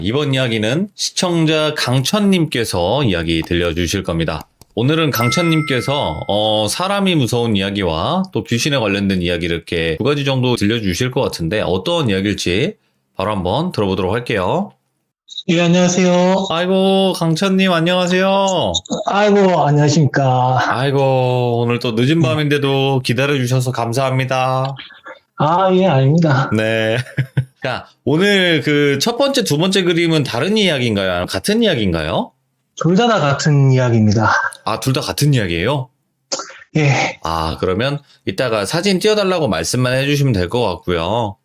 이번 이야기는 시청자 강천님께서 이야기 들려주실 겁니다. 오늘은 강천님께서 사람이 무서운 이야기와 또 귀신에 관련된 이야기를 이렇게 두 가지 정도 들려주실 것 같은데 어떤 이야기일지 바로 한번 들어보도록 할게요. 예, 안녕하세요. 아이고 강천님 안녕하세요. 아이고, 안녕하십니까. 아이고 오늘 또 늦은 밤인데도 기다려주셔서 감사합니다. 예, 아닙니다. 네. 자, 오늘 그 첫 번째, 두 번째 그림은 다른 이야기인가요? 아니면 같은 이야기인가요? 둘 다 같은 이야기입니다. 아, 둘 다 같은 이야기예요? 예, 아, 그러면 이따가 사진 띄워달라고 말씀만 해주시면 될 것 같고요.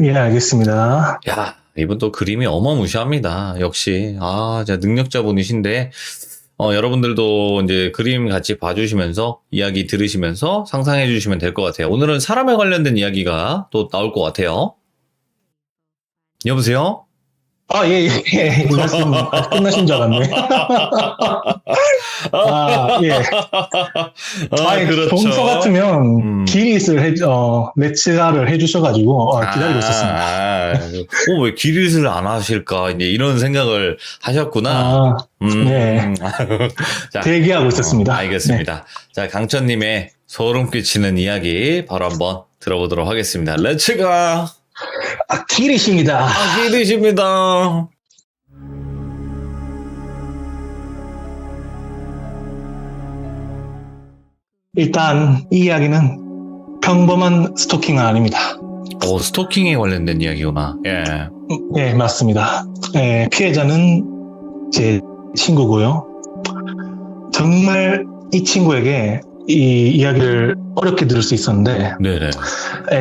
예, 알겠습니다. 야, 이분 또 그림이 어마무시합니다. 역시. 진짜 능력자분이신데, 여러분들도 이제 그림 같이 봐주시면서 이야기 들으시면서 상상해 주시면 될 것 같아요. 오늘은 사람에 관련된 이야기가 또 나올 것 같아요. 여보세요? 예, 말씀 끝나신 줄 알았네. 예. 그렇죠. 평소 같으면 레츠가를 해주셔가지고, 기다리고 있었습니다. 왜 기릿을 안 하실까? 이제 이런 생각을 하셨구나. 네. 자, 대기하고 있었습니다. 알겠습니다. 네. 자, 강천님의 소름 끼치는 이야기 바로 한번 들어보도록 하겠습니다. 렛츠가! 기릿입니다. 기릿입니다. 일단, 이 이야기는 평범한 스토킹은 아닙니다. 스토킹에 관련된 이야기구나. 예. 네, 맞습니다. 피해자는 제 친구고요. 정말 이 친구에게 이 이야기를 어렵게 들을 수 있었는데, 네네.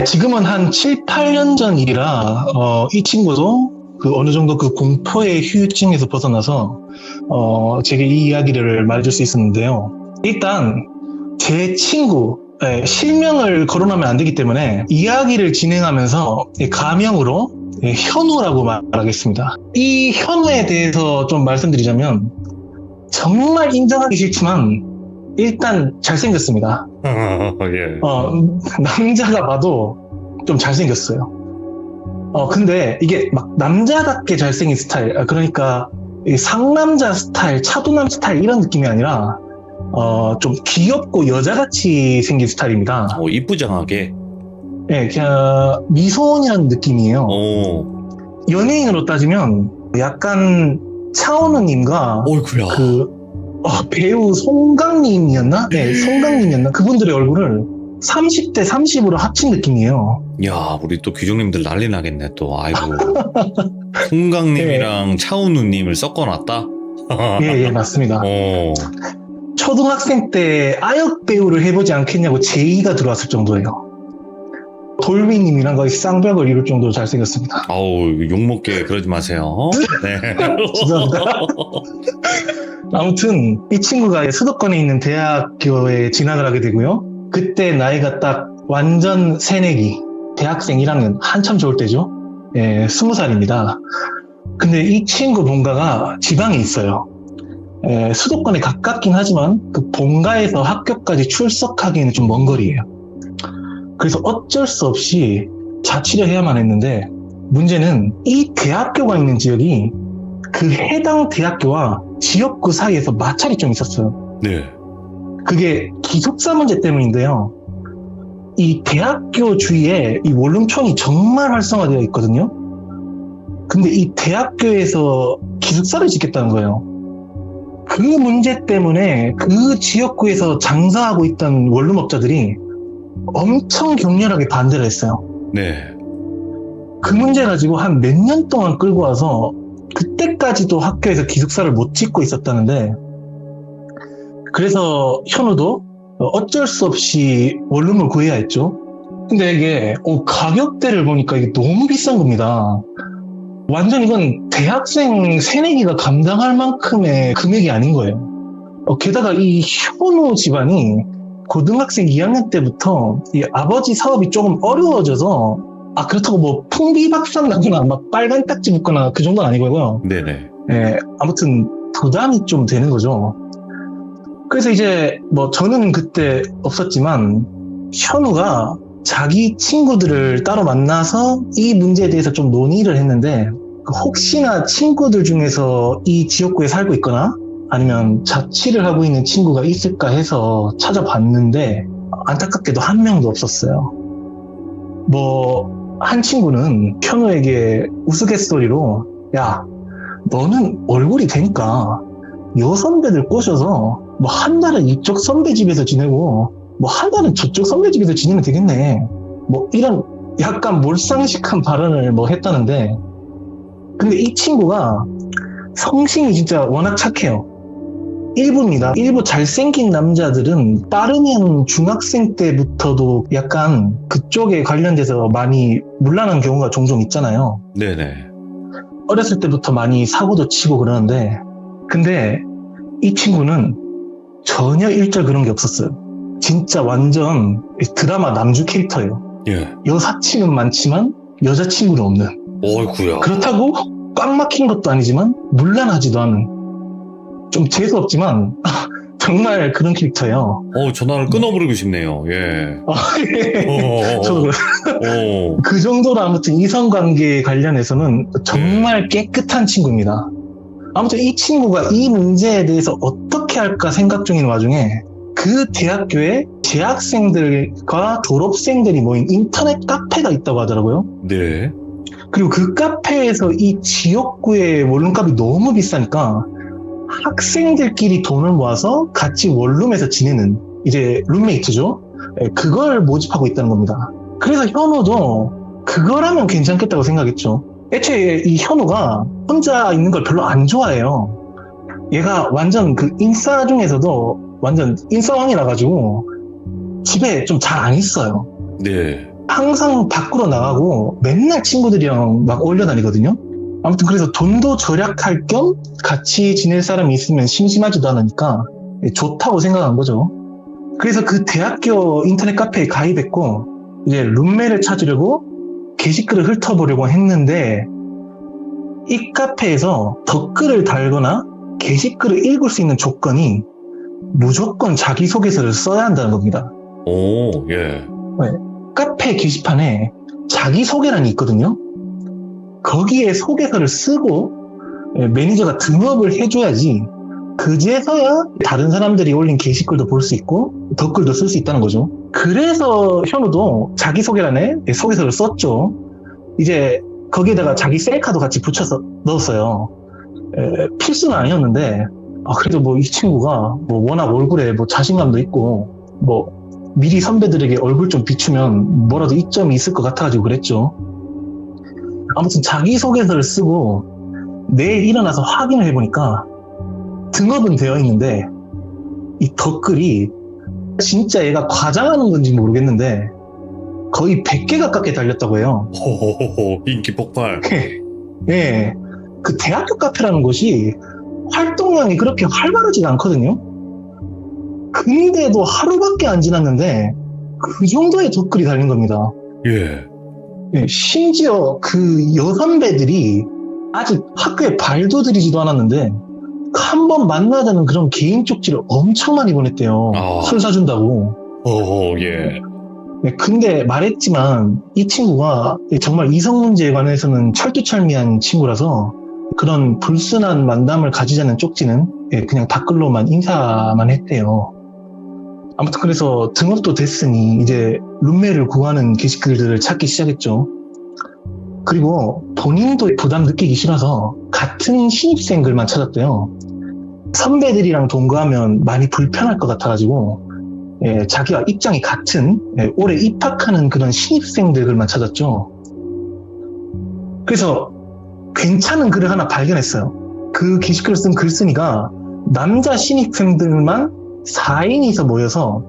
지금은 한 7, 8년 전 일이라, 이 친구도 어느 정도 그 공포의 후유증에서 벗어나서, 제게 이 이야기를 말해줄 수 있었는데요. 일단, 제 친구, 실명을 거론하면 안 되기 때문에 이야기를 진행하면서 가명으로 현우라고 말하겠습니다. 이 현우에 대해서 좀 말씀드리자면 정말 인정하기 싫지만 일단 잘생겼습니다. 예. 남자가 봐도 좀 잘생겼어요. 근데 이게 막 남자답게 잘생긴 스타일, 그러니까 상남자 스타일, 차도남 스타일 이런 느낌이 아니라 좀 귀엽고 여자같이 생긴 스타일입니다. 이쁘장하게. 네, 그냥 미소년이라는 느낌이에요. 연예인으로 따지면 약간 차은우님과 어이구야. 배우 송강님이었나? 네, 송강님이었나? 그분들의 얼굴을 30대 30으로 합친 느낌이에요. 야, 우리 또 귀종님들 난리 나겠네 또. 아이고. 송강님이랑 차은우님을 섞어놨다? 예, 맞습니다. 초등학생 때 아역 배우를 해보지 않겠냐고 제의가 들어왔을 정도예요. 돌비님이랑 거의 쌍벽을 이룰 정도로 잘생겼습니다. 욕먹게 그러지 마세요. 네. 죄송합니다. 아무튼 이 친구가 수도권에 있는 대학교에 진학을 하게 되고요. 그때 나이가 딱 완전 새내기, 대학생 1학년, 한참 좋을 때죠. 20살입니다. 근데 이 친구 본가가 지방에 있어요. 수도권에 가깝긴 하지만 그 본가에서 학교까지 출석하기에는 좀 먼 거리예요. 그래서 어쩔 수 없이 자취를 해야만 했는데 문제는 이 대학교가 있는 지역이 그 해당 대학교와 지역구 사이에서 마찰이 좀 있었어요. 네. 그게 기숙사 문제 때문인데요. 이 대학교 주위에 이 원룸촌이 정말 활성화되어 있거든요. 근데 이 대학교에서 기숙사를 짓겠다는 거예요. 그 문제 때문에 그 지역구에서 장사하고 있던 원룸업자들이 엄청 격렬하게 반대를 했어요. 네. 그 문제 가지고 한 몇 년 동안 끌고 와서 그때까지도 학교에서 기숙사를 못 짓고 있었다는데, 그래서 현우도 어쩔 수 없이 원룸을 구해야 했죠. 근데 이게 가격대를 보니까 이게 너무 비싼 겁니다. 완전 이건 대학생 새내기가 감당할 만큼의 금액이 아닌 거예요. 게다가 이 현우 집안이 고등학생 2학년 때부터 이 아버지 사업이 조금 어려워져서, 그렇다고 뭐 풍비박산 나거나 막 빨간 딱지 붙거나 그 정도는 아니고요. 네네. 아무튼 부담이 좀 되는 거죠. 그래서 이제 뭐 저는 그때 없었지만 현우가 자기 친구들을 따로 만나서 이 문제에 대해서 좀 논의를 했는데 혹시나 친구들 중에서 이 지역구에 살고 있거나 아니면 자취를 하고 있는 친구가 있을까 해서 찾아봤는데 안타깝게도 한 명도 없었어요. 한 친구는 현우에게 우스갯소리로 야, 너는 얼굴이 되니까 여선배들 꼬셔서 한 달은 이쪽 선배 집에서 지내고 한 달은 저쪽 선배 집에서 지내면 되겠네. 이런 약간 몰상식한 발언을 했다는데, 근데 이 친구가 성심이 진짜 워낙 착해요. 일부입니다. 일부 잘생긴 남자들은 빠르면 중학생 때부터도 약간 그쪽에 관련돼서 많이 문란한 경우가 종종 있잖아요. 네네. 어렸을 때부터 많이 사고도 치고 그러는데, 근데 이 친구는 전혀 일절 그런 게 없었어요. 진짜 완전 드라마 남주 캐릭터예요. 예. 여사친은 많지만 여자친구는 없는. 어이구야. 그렇다고 꽉 막힌 것도 아니지만 문란하지도 않은. 좀 재수없지만 정말 그런 캐릭터예요. 전화를 끊어버리고 싶네요. 예. 저도 그 정도로 아무튼 이성관계 관련해서는 정말 깨끗한 친구입니다. 아무튼 이 친구가 이 문제에 대해서 어떻게 할까 생각 중인 와중에 그 대학교에 재학생들과 졸업생들이 모인 인터넷 카페가 있다고 하더라고요. 네. 그리고 그 카페에서 이 지역구의 원룸값이 너무 비싸니까 학생들끼리 돈을 모아서 같이 원룸에서 지내는 이제 룸메이트죠. 그걸 모집하고 있다는 겁니다. 그래서 현우도 그거라면 괜찮겠다고 생각했죠. 애초에 이 현우가 혼자 있는 걸 별로 안 좋아해요. 얘가 완전 그 인싸 중에서도 완전 인싸왕이라 가지고 집에 좀 잘 안 있어요. 네. 항상 밖으로 나가고 맨날 친구들이랑 막 어울려 다니거든요. 아무튼 그래서 돈도 절약할 겸 같이 지낼 사람이 있으면 심심하지도 않으니까 좋다고 생각한 거죠. 그래서 그 대학교 인터넷 카페에 가입했고 이제 룸메를 찾으려고 게시글을 훑어보려고 했는데 이 카페에서 댓글을 달거나 게시글을 읽을 수 있는 조건이 무조건 자기소개서를 써야 한다는 겁니다. 오, 예. 카페 게시판에 자기소개란이 있거든요. 거기에 소개서를 쓰고 매니저가 등업을 해줘야지 그제서야 다른 사람들이 올린 게시글도 볼 수 있고 댓글도 쓸 수 있다는 거죠. 그래서 현우도 자기소개란에 소개서를 썼죠. 이제 거기에다가 자기 셀카도 같이 붙여서 넣었어요. 필수는 아니었는데 그래도 이 친구가 워낙 얼굴에 자신감도 있고 미리 선배들에게 얼굴 좀 비추면 뭐라도 이점이 있을 것 같아가지고 그랬죠. 아무튼 자기소개서를 쓰고 내일 일어나서 확인을 해보니까 등업은 되어 있는데 이 댓글이 진짜 얘가 과장하는 건지 모르겠는데 거의 100개 가깝게 달렸다고 해요. 호호호호, 인기 폭발. 예, 그 대학교 카페라는 곳이 활동량이 그렇게 활발하지가 않거든요. 근데도 하루밖에 안 지났는데 그 정도의 댓글이 달린 겁니다. 예. 예, 심지어 그 여선배들이 아직 학교에 발도 들이지도 않았는데 한 번 만나자는 그런 개인 쪽지를 엄청 많이 보냈대요. 술 사준다고. 예. 네, 근데 말했지만 이 친구가 정말 이성 문제에 관해서는 철두철미한 친구라서 그런 불순한 만남을 가지자는 쪽지는 그냥 댓글로만 인사만 했대요. 아무튼 그래서 등업도 됐으니 이제 룸메를 구하는 게시글들을 찾기 시작했죠. 그리고 본인도 부담 느끼기 싫어서 같은 신입생 글만 찾았대요. 선배들이랑 동거하면 많이 불편할 것 같아가지고 자기와 입장이 같은 올해 입학하는 그런 신입생들 글만 찾았죠. 그래서 괜찮은 글을 하나 발견했어요. 그 게시글을 쓴 글쓴이가 남자 신입생들만 4인이서 모여서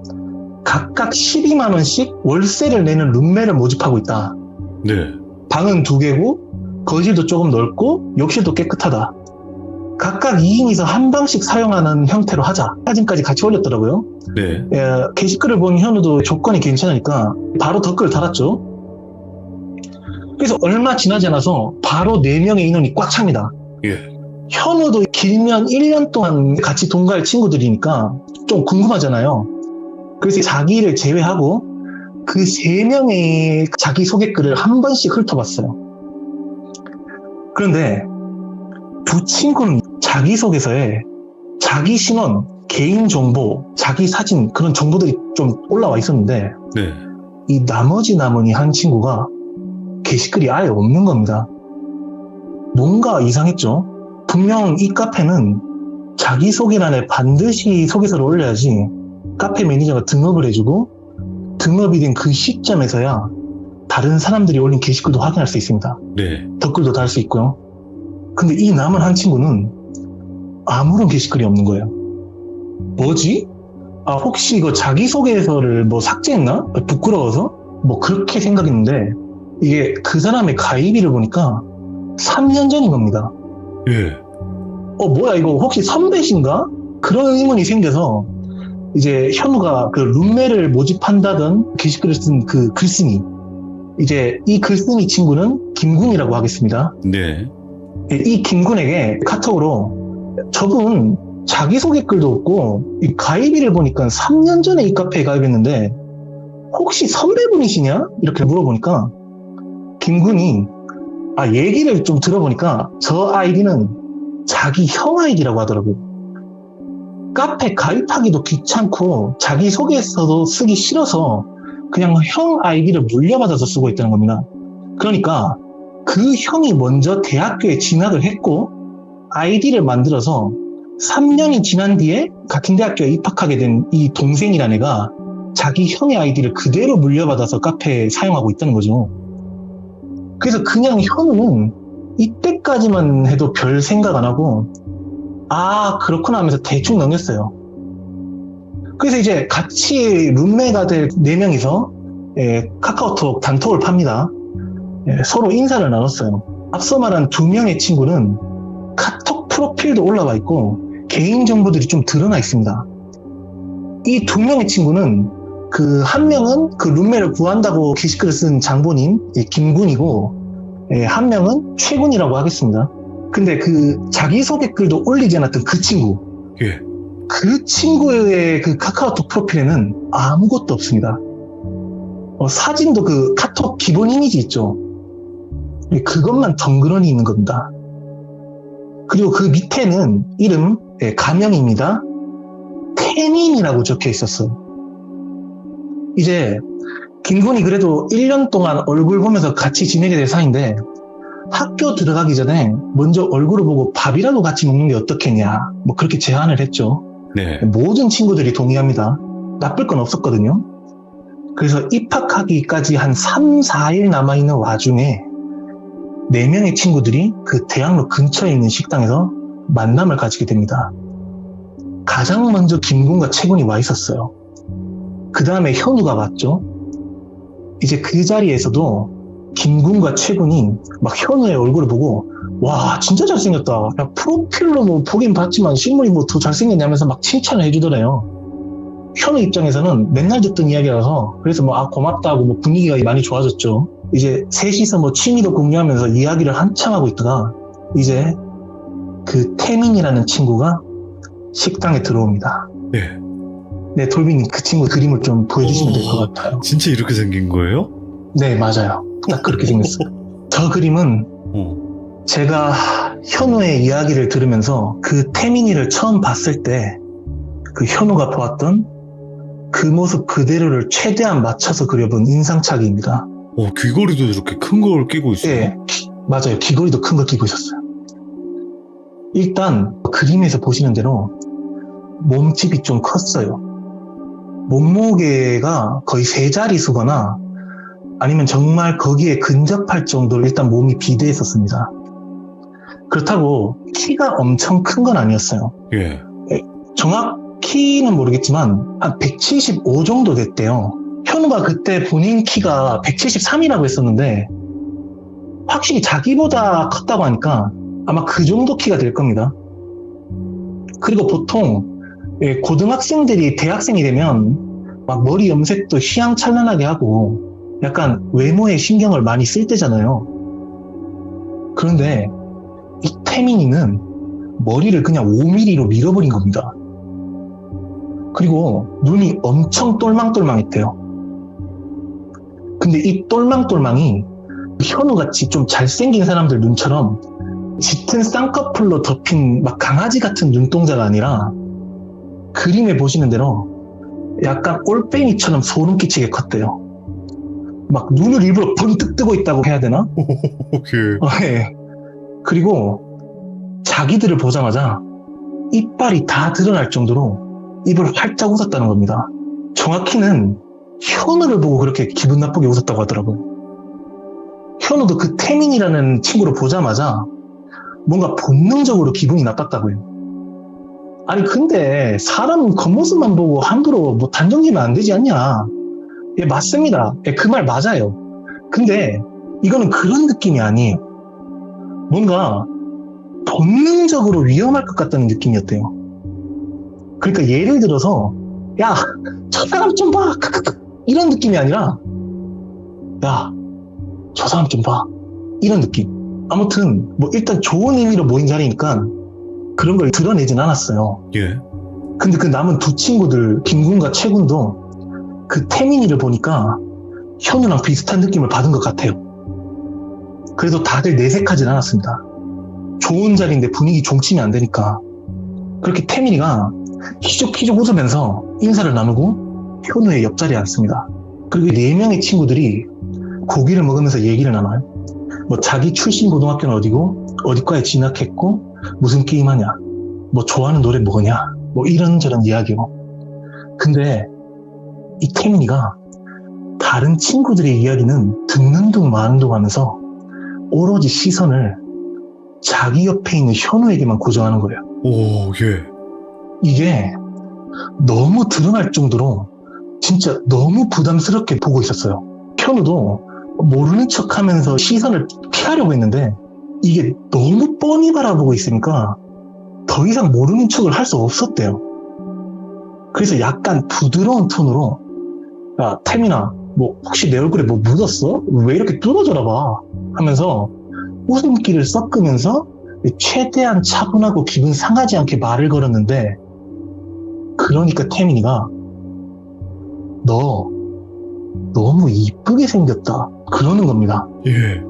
각각 12만 원씩 월세를 내는 룸메를 모집하고 있다. 네. 방은 2개고 거실도 조금 넓고 욕실도 깨끗하다. 각각 2인이서 한 방씩 사용하는 형태로 하자. 사진까지 같이 올렸더라고요. 네. 게시글을 본 현우도 조건이 괜찮으니까 바로 댓글을 달았죠. 그래서 얼마 지나지 않아서 바로 4명의 인원이 꽉 찹니다. 예. 현우도 길면 1년 동안 같이 동거할 친구들이니까 좀 궁금하잖아요. 그래서 자기를 제외하고 그 3명의 자기소개글을 한 번씩 훑어봤어요. 그런데 두 친구는 자기소개서에 자기 신원, 개인정보, 자기 사진 그런 정보들이 좀 올라와 있었는데 네. 이 나머지 나머니 한 친구가 게시글이 아예 없는 겁니다. 뭔가 이상했죠? 분명 이 카페는 자기소개란에 반드시 소개서를 올려야지 카페 매니저가 등업을 해주고 등업이 된 그 시점에서야 다른 사람들이 올린 게시글도 확인할 수 있습니다. 네. 댓글도 달 수 있고요. 근데 이 남은 한 친구는 아무런 게시글이 없는 거예요. 뭐지? 아, 혹시 이거 자기소개서를 뭐 삭제했나? 부끄러워서? 뭐 그렇게 생각했는데 이게 그 사람의 가입일을 보니까 3년 전인 겁니다. 예. 뭐야 이거 혹시 선배신가? 그런 의문이 생겨서 이제 현우가 그 룸메를 모집한다던 게시글을 쓴 그 글쓴이, 이제 이 글쓴이 친구는 김군이라고 하겠습니다. 네. 이 김군에게 카톡으로 저분 자기소개 글도 없고 이 가입일을 보니까 3년 전에 이 카페에 가입했는데 혹시 선배분이시냐? 이렇게 물어보니까 김군이 얘기를 좀 들어보니까 저 아이디는 자기 형 아이디라고 하더라고요. 카페 가입하기도 귀찮고 자기소개서도 쓰기 싫어서 그냥 형 아이디를 물려받아서 쓰고 있다는 겁니다. 그러니까 그 형이 먼저 대학교에 진학을 했고 아이디를 만들어서 3년이 지난 뒤에 같은 대학교에 입학하게 된 이 동생이란 애가 자기 형의 아이디를 그대로 물려받아서 카페에 사용하고 있다는 거죠. 그래서 그냥 현우는 이때까지만 해도 별 생각 안 하고 그렇구나 하면서 대충 넘겼어요. 그래서 이제 같이 룸메가 될 4명이서 카카오톡 단톡을 팝니다. 서로 인사를 나눴어요. 앞서 말한 2명의 친구는 카톡 프로필도 올라와 있고 개인정보들이 좀 드러나 있습니다. 이 2명의 친구는 그 한 명은 그 룸메를 구한다고 게시글을 쓴 장본인 김군이고 한 명은 최군이라고 하겠습니다. 근데 그 자기소개 글도 올리지 않았던 그 친구, 예. 그 친구의 그 카카오톡 프로필에는 아무것도 없습니다. 사진도 그 카톡 기본 이미지 있죠. 그것만 덩그러니 있는 겁니다. 그리고 그 밑에는 이름 가명입니다. 태민이라고 적혀 있었어요. 이제 김군이 그래도 1년 동안 얼굴 보면서 같이 지내게 될 사이인데 학교 들어가기 전에 먼저 얼굴을 보고 밥이라도 같이 먹는 게 어떻겠냐, 뭐 그렇게 제안을 했죠. 네. 모든 친구들이 동의합니다. 나쁠 건 없었거든요. 그래서 입학하기까지 한 3, 4일 남아있는 와중에 4명의 친구들이 그 대학로 근처에 있는 식당에서 만남을 가지게 됩니다. 가장 먼저 김군과 최군이 와 있었어요. 그 다음에 현우가 왔죠. 이제 그 자리에서도 김군과 최군이 막 현우의 얼굴을 보고 와 진짜 잘생겼다, 야, 프로필로 뭐 보긴 봤지만 실물이 뭐 더 잘생겼냐면서 막 칭찬을 해주더래요. 현우 입장에서는 맨날 듣던 이야기라서 그래서 뭐 고맙다고 뭐 분위기가 많이 좋아졌죠. 이제 셋이서 뭐 취미도 공유하면서 이야기를 한참 하고 있다가 이제 그 태민이라는 친구가 식당에 들어옵니다. 네. 네, 돌빈님 그 친구 그림을 좀 보여주시면 될 것 같아요. 진짜 이렇게 생긴 거예요? 네, 맞아요. 딱 그렇게 생겼어요. 저 그림은 제가 현우의 이야기를 들으면서 그 태민이를 처음 봤을 때 그 현우가 보았던 그 모습 그대로를 최대한 맞춰서 그려본 인상착의입니다. 귀걸이도 저렇게 큰 걸 끼고 있어요? 네, 맞아요. 귀걸이도 큰 걸 끼고 있었어요. 일단 그림에서 보시는 대로 몸집이 좀 컸어요. 몸무게가 거의 3자릿수거나 아니면 정말 거기에 근접할 정도로 일단 몸이 비대했었습니다. 그렇다고 키가 엄청 큰 건 아니었어요. 예. 정확히는 모르겠지만 한 175 정도 됐대요. 현우가 그때 본인 키가 173이라고 했었는데 확실히 자기보다 컸다고 하니까 아마 그 정도 키가 될 겁니다. 그리고 보통 고등학생들이 대학생이 되면 막 머리 염색도 휘황찬란하게 하고 약간 외모에 신경을 많이 쓸 때잖아요. 그런데 이 태민이는 머리를 그냥 5mm로 밀어버린 겁니다. 그리고 눈이 엄청 똘망똘망했대요. 근데 이 똘망똘망이 현우같이 좀 잘생긴 사람들 눈처럼 짙은 쌍꺼풀로 덮인 막 강아지 같은 눈동자가 아니라 그림에 보시는 대로 약간 올빼미처럼 소름 끼치게 컸대요. 막 눈을 일부러 번뜩 뜨고 있다고 해야 되나? 예. 그리고 자기들을 보자마자 이빨이 다 드러날 정도로 입을 활짝 웃었다는 겁니다. 정확히는 현우를 보고 그렇게 기분 나쁘게 웃었다고 하더라고요. 현우도 그 태민이라는 친구를 보자마자 뭔가 본능적으로 기분이 나빴다고요. 아니 근데 사람 겉모습만 보고 함부로 뭐 단정지면 안 되지 않냐. 예, 맞습니다. 예, 그 말 맞아요. 근데 이거는 그런 느낌이 아니에요. 뭔가 본능적으로 위험할 것 같다는 느낌이었대요. 그러니까 예를 들어서 야, 저 사람 좀 봐. 이런 느낌이 아니라 야, 저 사람 좀 봐. 이런 느낌. 아무튼 뭐 일단 좋은 의미로 모인 자리니까 그런 걸 드러내진 않았어요. 예. 근데 그 남은 두 친구들 김군과 최군도 그 태민이를 보니까 현우랑 비슷한 느낌을 받은 것 같아요. 그래도 다들 내색하진 않았습니다. 좋은 자리인데 분위기 종치면 안 되니까. 그렇게 태민이가 희죽희죽 웃으면서 인사를 나누고 현우의 옆자리에 앉습니다. 그리고 4명의 친구들이 고기를 먹으면서 얘기를 나눠요. 뭐 자기 출신 고등학교는 어디고 어디과에 진학했고 무슨 게임 하냐, 뭐 좋아하는 노래 뭐냐, 뭐 이런저런 이야기요. 근데 이 태민이가 다른 친구들의 이야기는 듣는 둥 마는 둥 하면서 오로지 시선을 자기 옆에 있는 현우에게만 고정하는 거예요. 오, 예. 이게 너무 드러날 정도로 진짜 너무 부담스럽게 보고 있었어요. 현우도 모르는 척 하면서 시선을 피하려고 했는데 이게 너무 뻔히 바라보고 있으니까 더 이상 모르는 척을 할 수 없었대요. 그래서 약간 부드러운 톤으로 야, 태민아, 뭐 혹시 내 얼굴에 뭐 묻었어? 왜 이렇게 뚫어져라 봐 하면서 웃음기를 섞으면서 최대한 차분하고 기분 상하지 않게 말을 걸었는데, 그러니까 태민이가 너 너무 이쁘게 생겼다 그러는 겁니다. 예.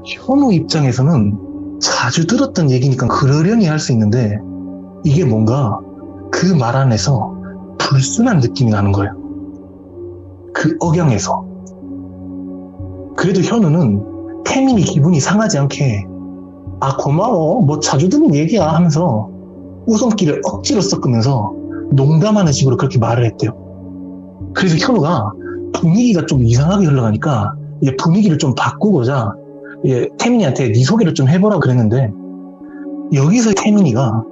현우 입장에서는 자주 들었던 얘기니까 그러려니 할 수 있는데 이게 뭔가 그 말 안에서 불순한 느낌이 나는 거예요. 그 억양에서. 그래도 현우는 태민이 기분이 상하지 않게 아 고마워 뭐 자주 듣는 얘기야 하면서 웃음기를 억지로 섞으면서 농담하는 식으로 그렇게 말을 했대요. 그래서 현우가 분위기가 좀 이상하게 흘러가니까 이제 분위기를 좀 바꾸고자 태민이한테 네 소개를 좀 해보라고 그랬는데, 여기서 태민이가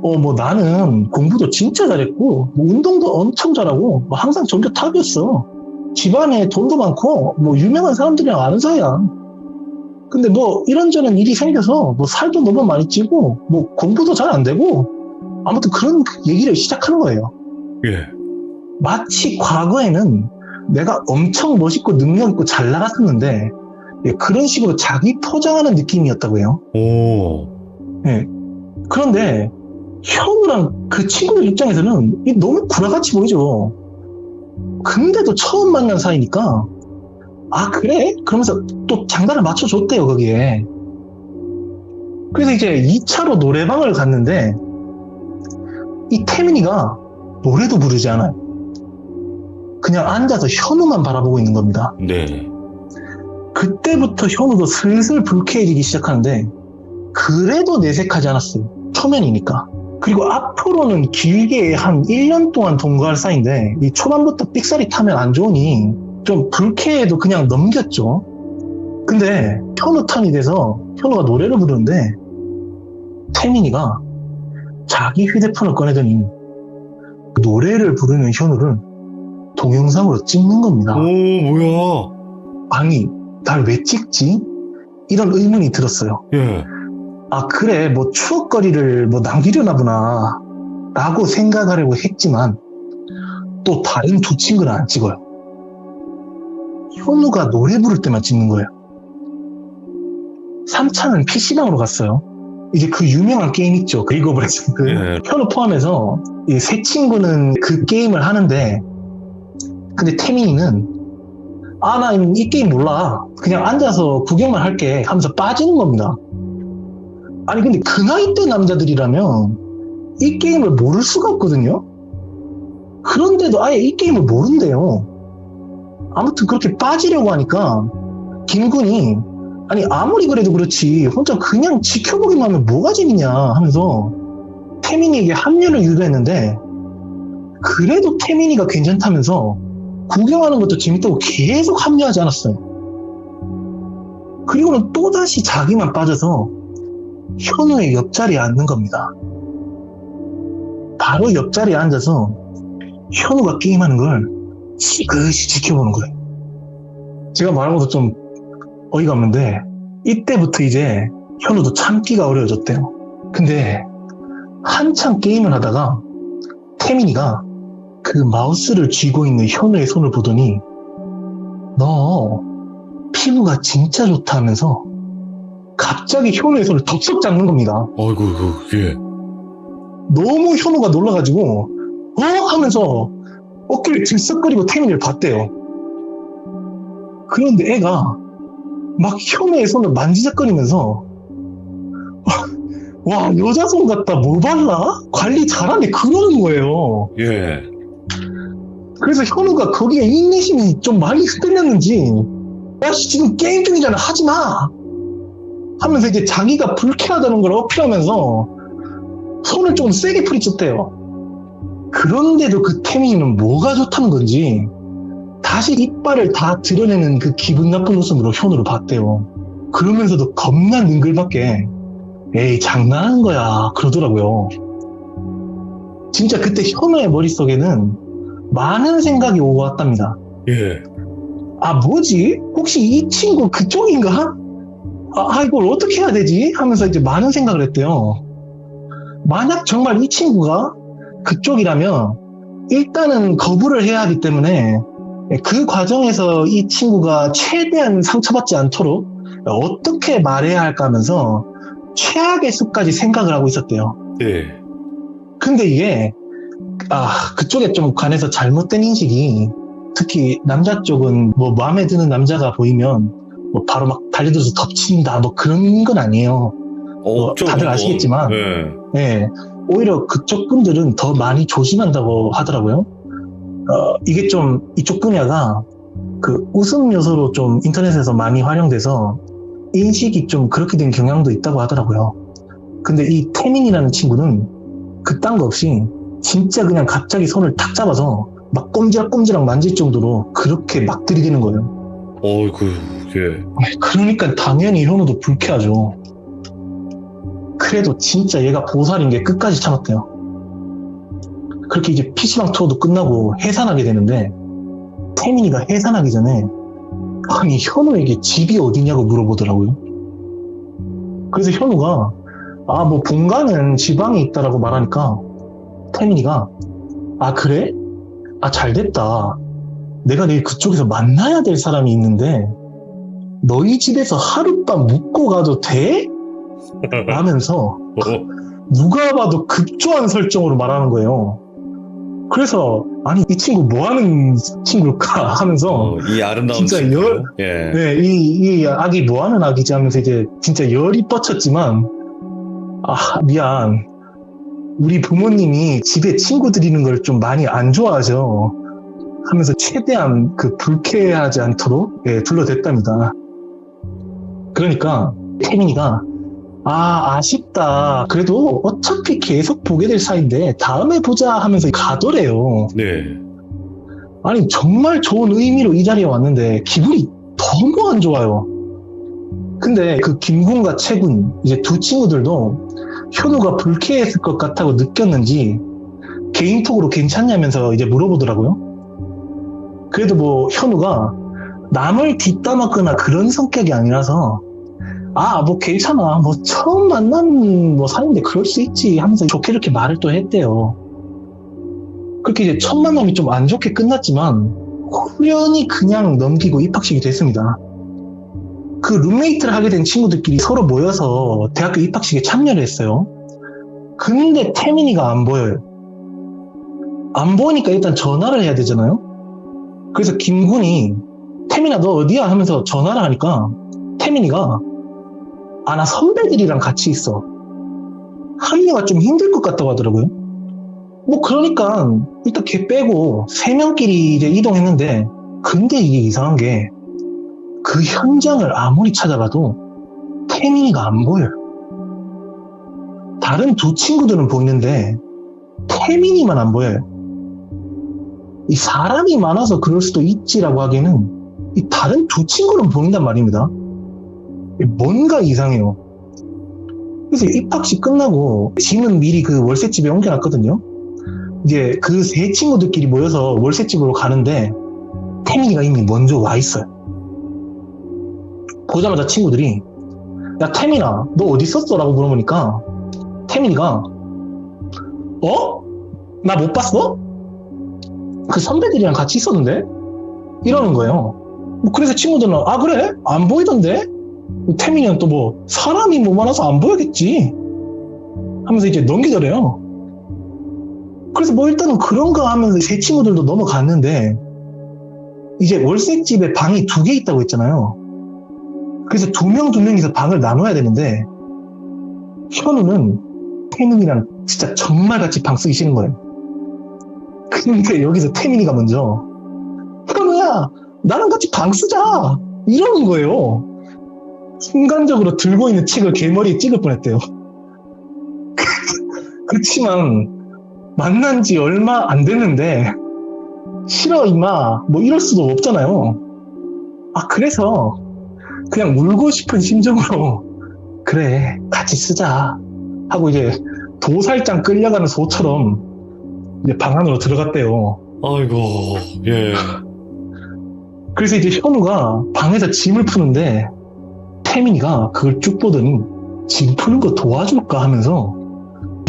뭐 나는 공부도 진짜 잘했고 뭐 운동도 엄청 잘하고 뭐 항상 전교 탑이었어. 집안에 돈도 많고 뭐 유명한 사람들이랑 아는 사이야. 근데 뭐 이런저런 일이 생겨서 뭐 살도 너무 많이 찌고 뭐 공부도 잘 안 되고 아무튼 그런 얘기를 시작하는 거예요. 예. 마치 과거에는 내가 엄청 멋있고 능력 있고 잘 나갔었는데 그런 식으로 자기 포장하는 느낌이었다고 해요. 오. 예. 그런데 현우랑 그 친구들 입장에서는 이게 너무 구라같이 보이죠. 근데도 처음 만난 사이니까 아 그래? 그러면서 또 장단을 맞춰줬대요 거기에. 그래서 이제 2차로 노래방을 갔는데 이 태민이가 노래도 부르지 않아요. 그냥 앉아서 현우만 바라보고 있는 겁니다. 네. 그때부터 현우도 슬슬 불쾌해지기 시작하는데 그래도 내색하지 않았어요. 초면이니까. 그리고 앞으로는 길게 한 1년 동안 동거할 사이인데 이 초반부터 삑사리 타면 안 좋으니 좀 불쾌해도 그냥 넘겼죠. 근데 현우 턴이 돼서 현우가 노래를 부르는데 태민이가 자기 휴대폰을 꺼내더니 노래를 부르는 현우를 동영상으로 찍는 겁니다. 오, 뭐야. 아니, 날 왜 찍지? 이런 의문이 들었어요. 예. 아, 그래, 뭐 추억거리를 뭐 남기려나 보나 라고 생각하려고 했지만 또 다른 두 친구는 안 찍어요. 현우가 노래 부를 때만 찍는 거예요. 3차는 PC방으로 갔어요. 이제 그 유명한 게임 있죠. 그 리그 오브 레전드. 예. 현우 포함해서 이 세 친구는 그 게임을 하는데, 근데 태민이는 나 이 게임 몰라. 그냥 앉아서 구경만 할게 하면서 빠지는 겁니다. 아니 근데 그 나이 때 남자들이라면 이 게임을 모를 수가 없거든요. 그런데도 아예 이 게임을 모른대요. 아무튼 그렇게 빠지려고 하니까 김군이 아니 아무리 그래도 그렇지 혼자 그냥 지켜보기만 하면 뭐가 재밌냐 하면서 태민이에게 합류를 유도했는데 그래도 태민이가 괜찮다면서 구경하는 것도 재밌다고 계속 합류하지 않았어요. 그리고는 또다시 자기만 빠져서 현우의 옆자리에 앉는 겁니다. 바로 옆자리에 앉아서 현우가 게임하는 걸 지그시 지켜보는 거예요. 제가 말한 것도 좀 어이가 없는데 이때부터 이제 현우도 참기가 어려워졌대요. 근데 한참 게임을 하다가 태민이가 그 마우스를 쥐고 있는 현우의 손을 보더니 너 피부가 진짜 좋다 하면서 갑자기 현우의 손을 덥석 잡는 겁니다. 어이구, 예. 너무 현우가 놀라가지고 하면서 어깨를 들썩거리고 태민이를 봤대요. 그런데 애가 막 현우의 손을 만지작거리면서 와 여자 손 같다 뭐 발라? 관리 잘하네 그러는 거예요. 예. 그래서 현우가 거기에 인내심이 좀 많이 흔들렸는지 야 지금 게임 중이잖아 하지마 하면서 이제 자기가 불쾌하다는 걸 어필하면서 손을 조금 세게 부리쳤대요. 그런데도 그 태민이는 뭐가 좋다는 건지 다시 이빨을 다 드러내는 그 기분 나쁜 웃음으로 현우를 봤대요. 그러면서도 겁나 능글맞게 에이 장난하는 거야 그러더라고요. 진짜 그때 현우의 머릿속에는 많은 생각이 오고 왔답니다. 예. 아 뭐지? 혹시 이 친구 그쪽인가? 이걸 어떻게 해야 되지? 하면서 이제 많은 생각을 했대요. 만약 정말 이 친구가 그쪽이라면 일단은 거부를 해야 하기 때문에 그 과정에서 이 친구가 최대한 상처받지 않도록 어떻게 말해야 할까 하면서 최악의 수까지 생각을 하고 있었대요. 예. 근데 이게 그쪽에 좀 관해서 잘못된 인식이 특히 남자 쪽은 뭐 마음에 드는 남자가 보이면 뭐 바로 막 달려들어서 덮친다 뭐 그런 건 아니에요. 다들 아시겠지만 예, 오히려 그쪽 분들은 더 많이 조심한다고 하더라고요. 이게 좀 이쪽 분야가 그 웃음 요소로 좀 인터넷에서 많이 활용돼서 인식이 좀 그렇게 된 경향도 있다고 하더라고요. 근데 이 태민이라는 친구는 그딴 거 없이 진짜 그냥 갑자기 손을 탁 잡아서 막 꼼지락꼼지락 만질 정도로 그렇게 막 들이대는 거예요. 어이구, 예. 그러니까 당연히 현우도 불쾌하죠. 그래도 진짜 얘가 보살인 게 끝까지 참았대요. 그렇게 이제 PC방 투어도 끝나고 해산하게 되는데 태민이가 해산하기 전에 아니 현우에게 집이 어디냐고 물어보더라고요. 그래서 현우가 뭐 본가는 지방에 있다라고 말하니까 태민이가 그래? 잘됐다. 내가 내일 그쪽에서 만나야 될 사람이 있는데 너희 집에서 하룻밤 묵고 가도 돼? 라면서 누가 봐도 급조한 설정으로 말하는 거예요. 그래서 아니 이 친구 뭐하는 친구일까 하면서 이 아름다운 진짜 친구. 예. 네, 이 아기 뭐하는 아기지 하면서 이제 진짜 열이 뻗쳤지만 미안 우리 부모님이 집에 친구 들이는 걸 좀 많이 안 좋아하죠 하면서 최대한 그 불쾌하지 않도록 둘러댔답니다. 그러니까 태민이가 아쉽다. 그래도 어차피 계속 보게 될 사이인데 다음에 보자 하면서 가더래요. 네. 아니 정말 좋은 의미로 이 자리에 왔는데 기분이 너무 안 좋아요. 근데 그 김군과 채군 이제 두 친구들도 현우가 불쾌했을 것 같다고 느꼈는지 개인톡으로 괜찮냐면서 이제 물어보더라고요. 그래도 뭐 현우가 남을 뒷담화거나 그런 성격이 아니라서 뭐 괜찮아. 뭐 처음 만난 뭐 사람인데 그럴 수 있지 하면서 좋게 이렇게 말을 또 했대요. 그렇게 이제 첫 만남이 좀 안 좋게 끝났지만 후련히 그냥 넘기고 입학식이 됐습니다. 그 룸메이트를 하게 된 친구들끼리 서로 모여서 대학교 입학식에 참여를 했어요. 근데 태민이가 안 보여요. 안 보니까 일단 전화를 해야 되잖아요. 그래서 김군이 태민아 너 어디야 하면서 전화를 하니까 태민이가 나 선배들이랑 같이 있어 합류가 좀 힘들 것 같다고 하더라고요. 뭐 그러니까 일단 걔 빼고 3명끼리 이제 이동했는데, 근데 이게 이상한 게 그 현장을 아무리 찾아봐도 태민이가 안 보여요. 다른 두 친구들은 보이는데 태민이만 안 보여요. 이 사람이 많아서 그럴 수도 있지라고 하기에는 이 다른 두 친구는 보인단 말입니다. 뭔가 이상해요. 그래서 입학식 끝나고 짐은 미리 그 월세집에 옮겨놨거든요. 이제 그 세 친구들끼리 모여서 월세집으로 가는데 태민이가 이미 먼저 와 있어요. 보자마자 친구들이 야 태민아 너 어디 있었어? 라고 물어보니까 태민이가 나 못 봤어? 그 선배들이랑 같이 있었는데? 이러는 거예요. 뭐 그래서 친구들은 아 그래? 안 보이던데? 태민이는 또 뭐 사람이 뭐 많아서 안 보여겠지 하면서 이제 넘기더래요. 그래서 뭐 일단은 그런가 하면서 제 친구들도 넘어갔는데 이제 월세집에 방이 2개 있다고 했잖아요. 그래서 2명이서 방을 나눠야 되는데 현우는 태민이랑 진짜 정말 같이 방 쓰기 싫은 거예요. 근데 여기서 태민이가 먼저 현우야 나랑 같이 방 쓰자 이러는 거예요. 순간적으로 들고 있는 책을 개머리에 찍을 뻔했대요. 그렇지만 만난 지 얼마 안 됐는데 싫어 임마 뭐 이럴 수도 없잖아요. 그래서 그냥 울고 싶은 심정으로 그래 같이 쓰자 하고 이제 도살장 끌려가는 소처럼 이제 방 안으로 들어갔대요. 아이고, 예. 그래서 이제 현우가 방에서 짐을 푸는데 태민이가 그걸 쭉 보더니 짐 푸는 거 도와줄까 하면서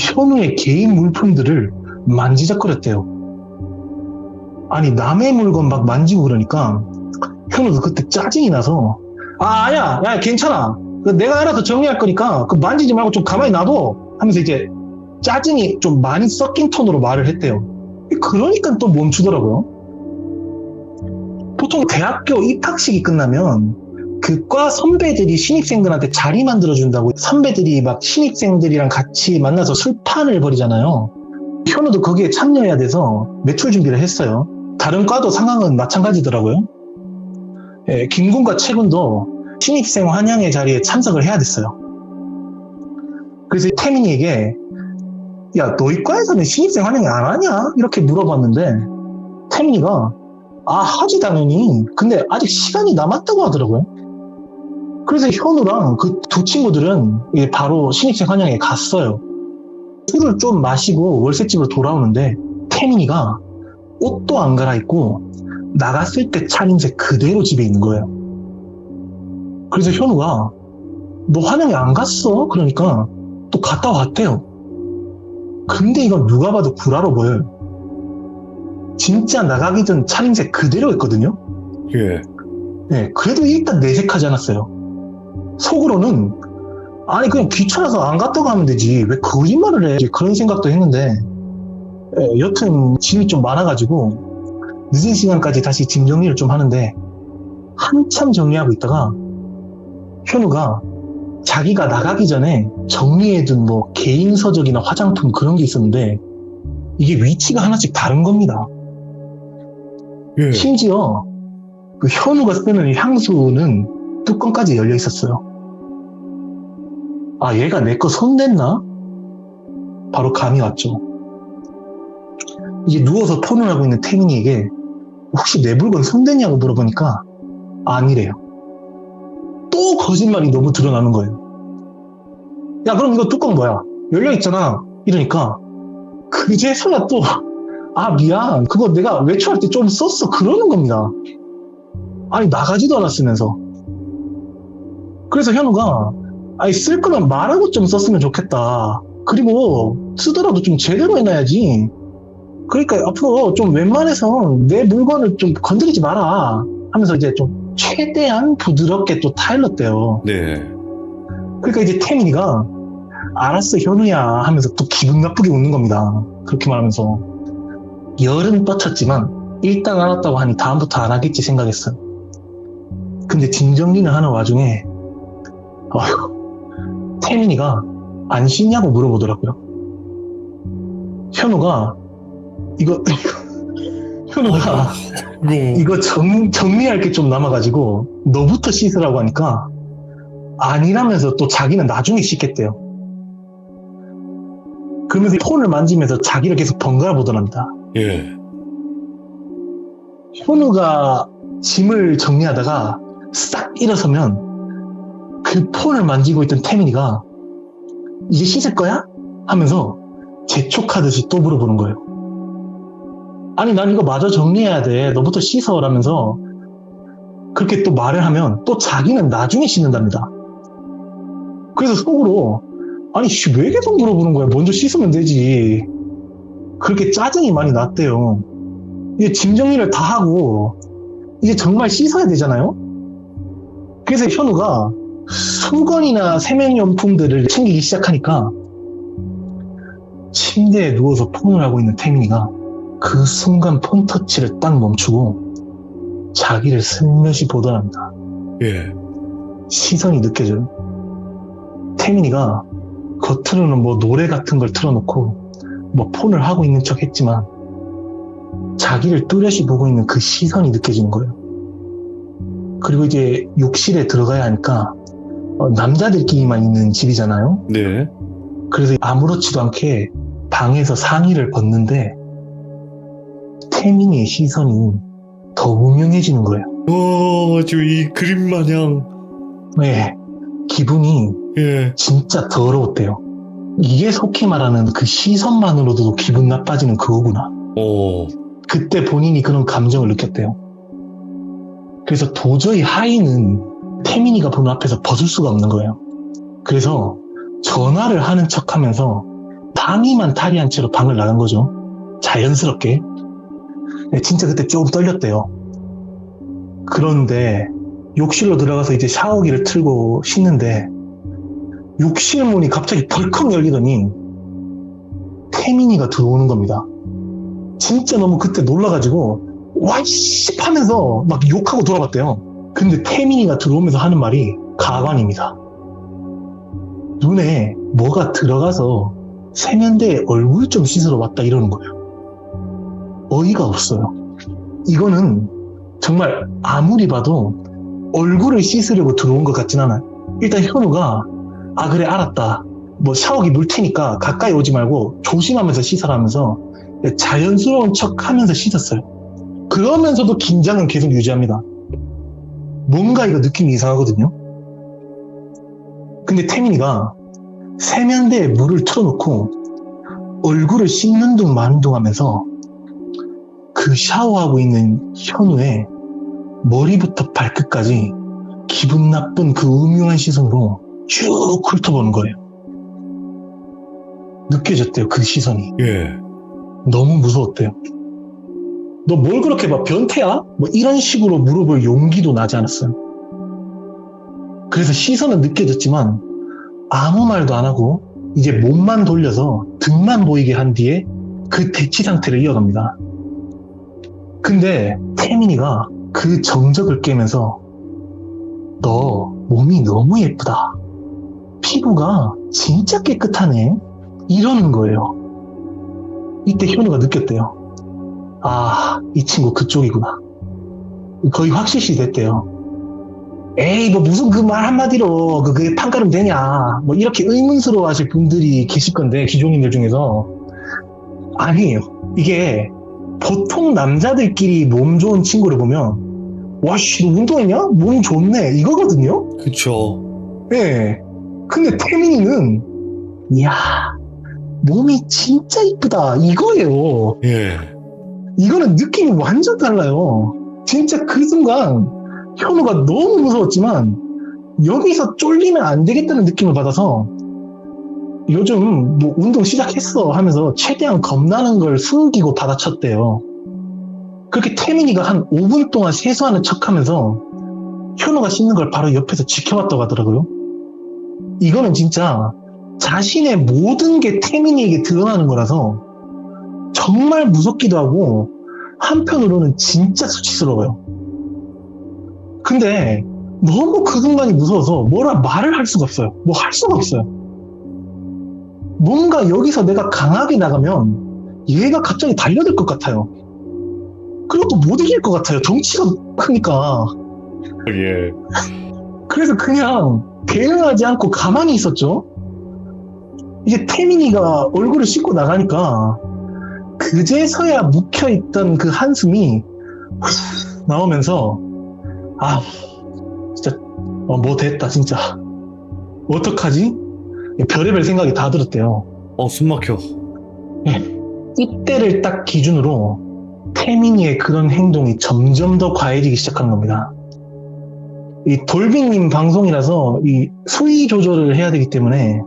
현우의 개인 물품들을 만지작거렸대요. 아니 남의 물건 막 만지고 그러니까 현우도 그때 짜증이 나서 아니야 야 괜찮아 내가 알아서 정리할 거니까 그 만지지 말고 좀 가만히 놔둬 하면서 이제 짜증이 좀 많이 섞인 톤으로 말을 했대요. 그러니까 또 멈추더라고요. 보통 대학교 입학식이 끝나면 그 과 선배들이 신입생들한테 자리 만들어준다고 선배들이 막 신입생들이랑 같이 만나서 술판을 벌이잖아요. 현우도 거기에 참여해야 돼서 매출 준비를 했어요. 다른 과도 상황은 마찬가지더라고요. 예, 김군과 채군도 신입생 환영회 자리에 참석을 해야 됐어요. 그래서 태민이에게 야 너희 과에서는 신입생 환영회 안 하냐? 이렇게 물어봤는데 태민이가 하지 당연히 근데 아직 시간이 남았다고 하더라고요. 그래서 현우랑 그 두 친구들은 바로 신입생 환영회에 갔어요. 술을 좀 마시고 월세집으로 돌아오는데 태민이가 옷도 안 갈아입고 나갔을 때 차림새 그대로 집에 있는 거예요. 그래서 현우가 너 환영회 안 갔어? 그러니까 또 갔다 왔대요. 근데 이건 누가 봐도 구라로 보여요. 진짜 나가기 전 차림새 그대로였거든요. 예. 네, 그래도 일단 내색하지 않았어요. 속으로는 아니 그냥 귀찮아서 안 갔다고 하면 되지 왜 거짓말을 해 그런 생각도 했는데 여튼 짐이 좀 많아가지고 늦은 시간까지 다시 짐 정리를 좀 하는데 한참 정리하고 있다가 현우가 자기가 나가기 전에 정리해둔 뭐 개인 서적이나 화장품 그런 게 있었는데 이게 위치가 하나씩 다른 겁니다. 예. 심지어 그 현우가 쓰는 향수는 뚜껑까지 열려 있었어요. 얘가 내 거 손댔나? 바로 감이 왔죠. 이제 누워서 폰을 하고 있는 태민이에게 혹시 내 물건 손댔냐고 물어보니까 아니래요. 또 거짓말이 너무 드러나는 거예요. 야 그럼 이거 뚜껑 뭐야? 열려있잖아. 이러니까 그제서야 또 미안 그거 내가 외출할 때 좀 썼어 그러는 겁니다. 아니 나가지도 않았으면서. 그래서 현우가 쓸 거면 말하고 좀 썼으면 좋겠다. 그리고 쓰더라도 좀 제대로 해놔야지. 그러니까 앞으로 좀 웬만해서 내 물건을 좀 건드리지 마라 하면서 이제 좀 최대한 부드럽게 또 타일렀대요. 네. 그러니까 이제 태민이가 알았어 현우야 하면서 또 기분 나쁘게 웃는 겁니다. 그렇게 말하면서 열은 뻗쳤지만 일단 알았다고 하니 다음부터 안 하겠지 생각했어요. 근데 짐 정리를 하는 와중에 태민이가 안 씻냐고 물어보더라고요. 현우가 이거 현우가 이거 정리할 게 좀 남아가지고 너부터 씻으라고 하니까 아니라면서 또 자기는 나중에 씻겠대요. 그러면서 폰을 만지면서 자기를 계속 번갈아 보더랍니다. 예. 현우가 짐을 정리하다가 싹 일어서면 그 폰을 만지고 있던 태민이가 이제 씻을 거야? 하면서 재촉하듯이 또 물어보는 거예요. 아니 난 이거 마저 정리해야 돼. 너부터 씻어 라면서 그렇게 또 말을 하면 또 자기는 나중에 씻는답니다. 그래서 속으로 아니 왜 계속 물어보는 거야. 먼저 씻으면 되지. 그렇게 짜증이 많이 났대요. 이제 짐 정리를 다 하고 이제 정말 씻어야 되잖아요. 그래서 현우가 수건이나 세면용품들을 챙기기 시작하니까 침대에 누워서 폰을 하고 있는 태민이가 그 순간 폰 터치를 딱 멈추고 자기를 슬며시 보더랍니다. 예. 시선이 느껴져요. 태민이가 겉으로는 뭐 노래 같은 걸 틀어놓고 뭐 폰을 하고 있는 척 했지만 자기를 뚜렷이 보고 있는 그 시선이 느껴지는 거예요. 그리고 이제 욕실에 들어가야 하니까 남자들끼리만 있는 집이잖아요. 네. 그래서 아무렇지도 않게 방에서 상의를 벗는데 태민이의 시선이 더 우명해지는 거예요. 아주 이 그림 마냥. 네, 기분이 예. 진짜 더러웠대요. 이게 속히 말하는 그 시선만으로도 기분 나빠지는 그거구나. 그때 본인이 그런 감정을 느꼈대요. 그래서 도저히 하이는 태민이가 보는 앞에서 벗을 수가 없는 거예요. 그래서 전화를 하는 척 하면서 방위만 탈의한 채로 방을 나간 거죠. 자연스럽게. 네, 진짜 그때 조금 떨렸대요. 그런데 욕실로 들어가서 이제 샤워기를 틀고 씻는데 욕실 문이 갑자기 벌컥 열리더니 태민이가 들어오는 겁니다. 진짜 너무 그때 놀라가지고 와이씨 하면서 막 욕하고 돌아봤대요. 근데 태민이가 들어오면서 하는 말이 가관입니다. 눈에 뭐가 들어가서 세면대에 얼굴 좀 씻으러 왔다 이러는 거예요. 어이가 없어요. 이거는 정말 아무리 봐도 얼굴을 씻으려고 들어온 것 같진 않아요. 일단 현우가 아 그래 알았다. 뭐 샤워기 물 테니까 가까이 오지 말고 조심하면서 씻어라면서 자연스러운 척 하면서 씻었어요. 그러면서도 긴장은 계속 유지합니다. 뭔가 이거 느낌이 이상하거든요. 근데 태민이가 세면대에 물을 틀어놓고 얼굴을 씻는 둥 마는 둥 하면서 그 샤워하고 있는 현우의 머리부터 발끝까지 기분 나쁜 그 음흉한 시선으로 쭉 훑어보는 거예요. 느껴졌대요, 그 시선이. 예. 너무 무서웠대요. 너 뭘 그렇게 막 변태야? 뭐 이런 식으로 물어볼 용기도 나지 않았어요. 그래서 시선은 느껴졌지만 아무 말도 안 하고 이제 몸만 돌려서 등만 보이게 한 뒤에 그 대치 상태를 이어갑니다. 근데 태민이가 그 정적을 깨면서 너 몸이 너무 예쁘다. 피부가 진짜 깨끗하네. 이러는 거예요. 이때 현우가 느꼈대요. 아, 이 친구 그쪽이구나. 거의 확실시 됐대요. 에이, 뭐 무슨 그 말 한마디로 그게 판가름 되냐. 뭐 이렇게 의문스러워 하실 분들이 계실 건데, 기종인들 중에서. 아니에요. 이게 보통 남자들끼리 몸 좋은 친구를 보면 와씨 너 운동했냐? 몸 좋네 이거거든요. 그쵸. 예. 근데 태민이는 이야 몸이 진짜 이쁘다 이거예요. 예. 이거는 느낌이 완전 달라요. 진짜 그 순간 현우가 너무 무서웠지만 여기서 쫄리면 안 되겠다는 느낌을 받아서 요즘 뭐 운동 시작했어 하면서 최대한 겁나는 걸 숨기고 받아쳤대요. 그렇게 태민이가 한 5분 동안 세수하는 척하면서 현우가 씻는 걸 바로 옆에서 지켜봤다고 하더라고요. 이거는 진짜 자신의 모든 게 태민이에게 드러나는 거라서 정말 무섭기도 하고 한편으로는 진짜 수치스러워요. 근데 너무 그 순간이 무서워서 뭐라 말을 할 수가 없어요. 뭐 할 수가 없어요. 뭔가 여기서 내가 강하게 나가면 얘가 갑자기 달려들 것 같아요. 그리고 또 못 이길 것 같아요. 덩치가 크니까. 예. 그래서 그냥 대응하지 않고 가만히 있었죠. 이제 태민이가 얼굴을 씻고 나가니까 그제서야 묵혀있던 그 한숨이 나오면서 아 진짜 뭐 됐다 진짜 어떡하지? 별의별 생각이 다 들었대요. 숨 막혀. 이때를 딱 기준으로 태민이의 그런 행동이 점점 더 과해지기 시작하는 겁니다. 이 돌빙님 방송이라서 이 수위 조절을 해야 되기 때문에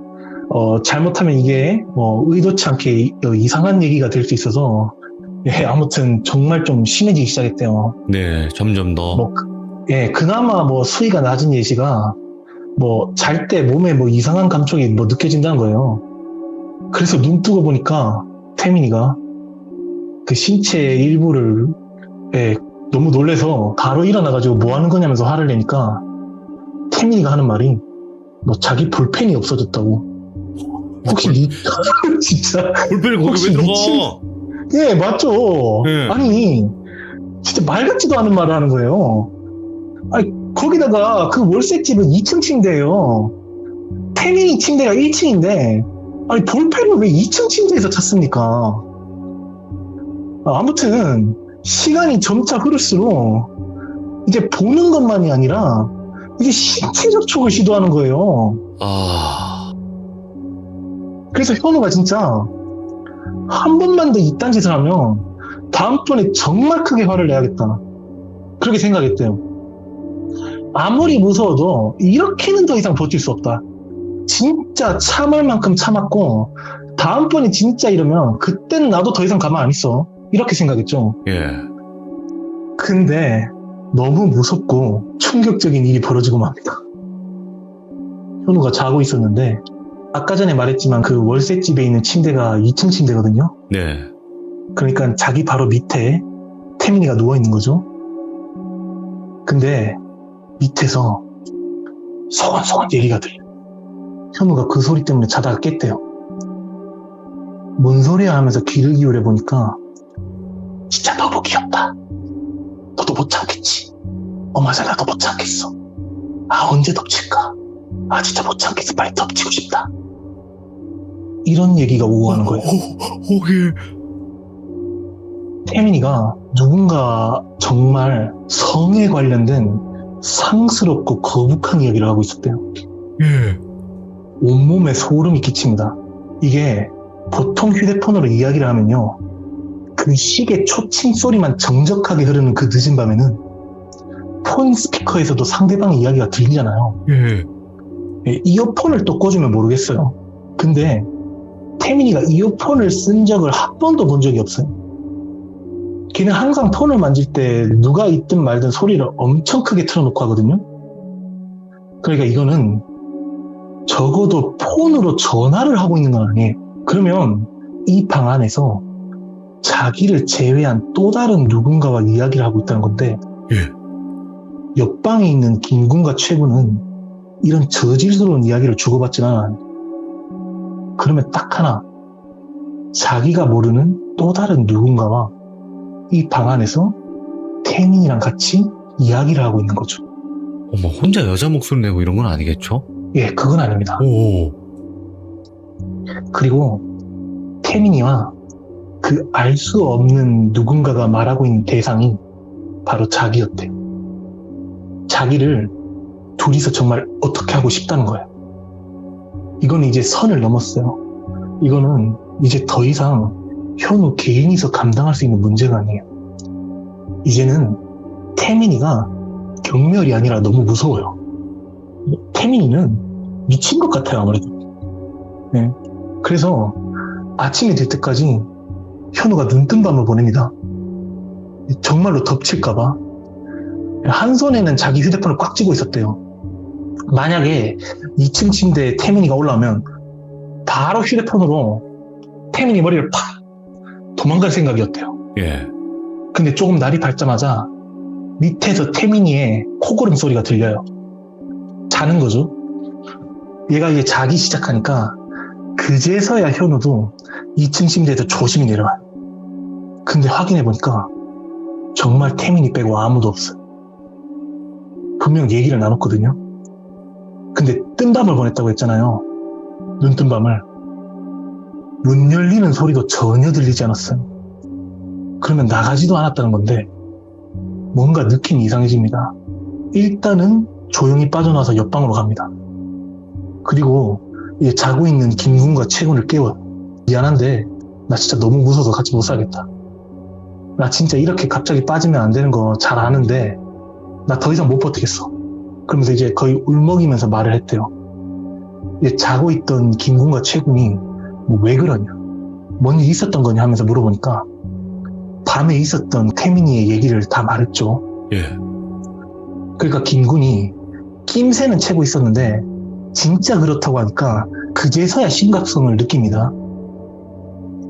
잘못하면 이게 의도치 않게 이상한 얘기가 될 수 있어서 아무튼 정말 좀 심해지기 시작했대요. 네, 점점 더. 그나마 수위가 낮은 예시가 잘 때 몸에 이상한 감촉이 느껴진다는 거예요. 그래서 눈 뜨고 보니까 태민이가 그 신체의 일부를 너무 놀래서 바로 일어나가지고 뭐 하는 거냐면서 화를 내니까 태민이가 하는 말이 자기 볼펜이 없어졌다고. 혹시 진짜 볼펜이 거기 혹시 왜 들어가? 예, 맞죠. 네. 아니 진짜 말 같지도 않은 말을 하는 거예요. 아니 거기다가 그 월세집은 2층 침대예요. 태민이 침대가 1층인데 아니 볼펜을 왜 2층 침대에서 찾습니까? 아무튼 시간이 점차 흐를수록 이제 보는 것만이 아니라 이제 신체 접촉을 시도하는 거예요. 그래서 현우가 진짜 한 번만 더 이딴 짓을 하면 다음번에 정말 크게 화를 내야겠다. 그렇게 생각했대요. 아무리 무서워도 이렇게는 더 이상 버틸 수 없다. 진짜 참을 만큼 참았고 다음번에 진짜 이러면 그때는 나도 더 이상 가만 안 있어. 이렇게 생각했죠. 예. 근데 너무 무섭고 충격적인 일이 벌어지고 맙니다. 현우가 자고 있었는데 아까 전에 말했지만 그 월세집에 있는 침대가 2층 침대거든요. 네. 그러니까 자기 바로 밑에 태민이가 누워있는 거죠. 근데 밑에서 소곤소곤 얘기가 들려요. 현우가 그 소리 때문에 자다가 깼대요. 뭔 소리야 하면서 귀를 기울여 보니까 진짜 너무 귀엽다. 너도 못 참겠지. 엄마잖아, 나도 못 참겠어. 언제 덮칠까? 진짜 못 참겠어. 빨리 덮치고 싶다. 이런 얘기가 오고 가는 거예요. 태민이가 누군가 정말 성에 관련된 상스럽고 거북한 이야기를 하고 있었대요. 예. 온몸에 소름이 끼칩니다. 이게 보통 휴대폰으로 이야기를 하면요. 그 시계 초침 소리만 정적하게 흐르는 그 늦은 밤에는 폰 스피커에서도 상대방의 이야기가 들리잖아요. 예. 이어폰을 또 꽂으면 모르겠어요. 근데 태민이가 이어폰을 쓴 적을 한 번도 본 적이 없어요. 걔는 항상 폰을 만질 때 누가 있든 말든 소리를 엄청 크게 틀어놓고 하거든요. 그러니까 이거는 적어도 폰으로 전화를 하고 있는 건 아니에요. 그러면 이 방 안에서 자기를 제외한 또 다른 누군가와 이야기를 하고 있다는 건데 옆방에 있는 김군과 최군은 이런 저질스러운 이야기를 주고받지만 그러면 딱 하나 자기가 모르는 또 다른 누군가와 이 방 안에서 태민이랑 같이 이야기를 하고 있는 거죠. 혼자 여자 목소리 내고 이런 건 아니겠죠? 예, 그건 아닙니다. 그리고 태민이와 그 알 수 없는 누군가가 말하고 있는 대상이 바로 자기였대요. 자기를 둘이서 정말 어떻게 하고 싶다는 거예요. 이거는 이제 선을 넘었어요. 이거는 이제 더 이상 현우 개인이서 감당할 수 있는 문제가 아니에요. 이제는 태민이가 경멸이 아니라 너무 무서워요. 태민이는 미친 것 같아요, 아무래도. 네. 그래서 아침이 될 때까지 현우가 눈뜬 밤을 보냅니다. 정말로 덮칠까봐. 한 손에는 자기 휴대폰을 꽉 쥐고 있었대요. 만약에 2층 침대에 태민이가 올라오면 바로 휴대폰으로 태민이 머리를 팍 도망갈 생각이었대요. 예. 근데 조금 날이 밝자마자 밑에서 태민이의 코고름 소리가 들려요. 자는 거죠. 얘가 이제 자기 시작하니까 그제서야 현우도 2층 침대에서 조심히 내려와요. 근데 확인해보니까 정말 태민이 빼고 아무도 없어요. 분명 얘기를 나눴거든요. 근데 뜬밤을 보냈다고 했잖아요. 눈뜬 밤을. 문 열리는 소리도 전혀 들리지 않았어요. 그러면 나가지도 않았다는 건데 뭔가 느낌이 이상해집니다. 일단은 조용히 빠져나와서 옆방으로 갑니다. 그리고 이제 자고 있는 김군과 채군을 깨워요. 미안한데 나 진짜 너무 무서워서 같이 못 살겠다. 나 진짜 이렇게 갑자기 빠지면 안 되는 거 잘 아는데 나 더 이상 못 버티겠어. 그러면서 이제 거의 울먹이면서 말을 했대요. 이제 자고 있던 김군과 채군이 뭐 왜 그러냐, 뭔 일 있었던 거냐 하면서 물어보니까 밤에 있었던 태민이의 얘기를 다 말했죠. 예. 그러니까 김군이 낌새는 채고 있었는데 진짜 그렇다고 하니까 그제서야 심각성을 느낍니다.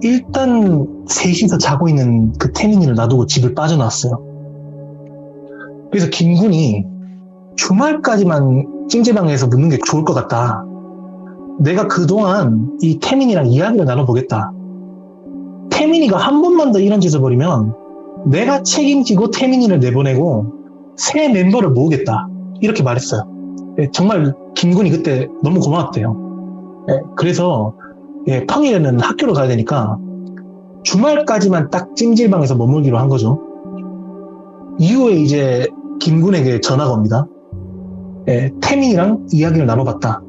일단 셋이서 자고 있는 그 태민이를 놔두고 집을 빠져나왔어요. 그래서 김군이 주말까지만 찜질방에서 묻는 게 좋을 것 같다. 내가 그동안 이 태민이랑 이야기를 나눠보겠다. 태민이가 한 번만 더 이런 짓을 벌이면 내가 책임지고 태민이를 내보내고 새 멤버를 모으겠다. 이렇게 말했어요. 정말 김군이 그때 너무 고마웠대요. 그래서 평일에는 학교를 가야 되니까 주말까지만 딱 찜질방에서 머물기로 한 거죠. 이후에 이제 김군에게 전화가 옵니다. 태민이랑 이야기를 나눠봤다.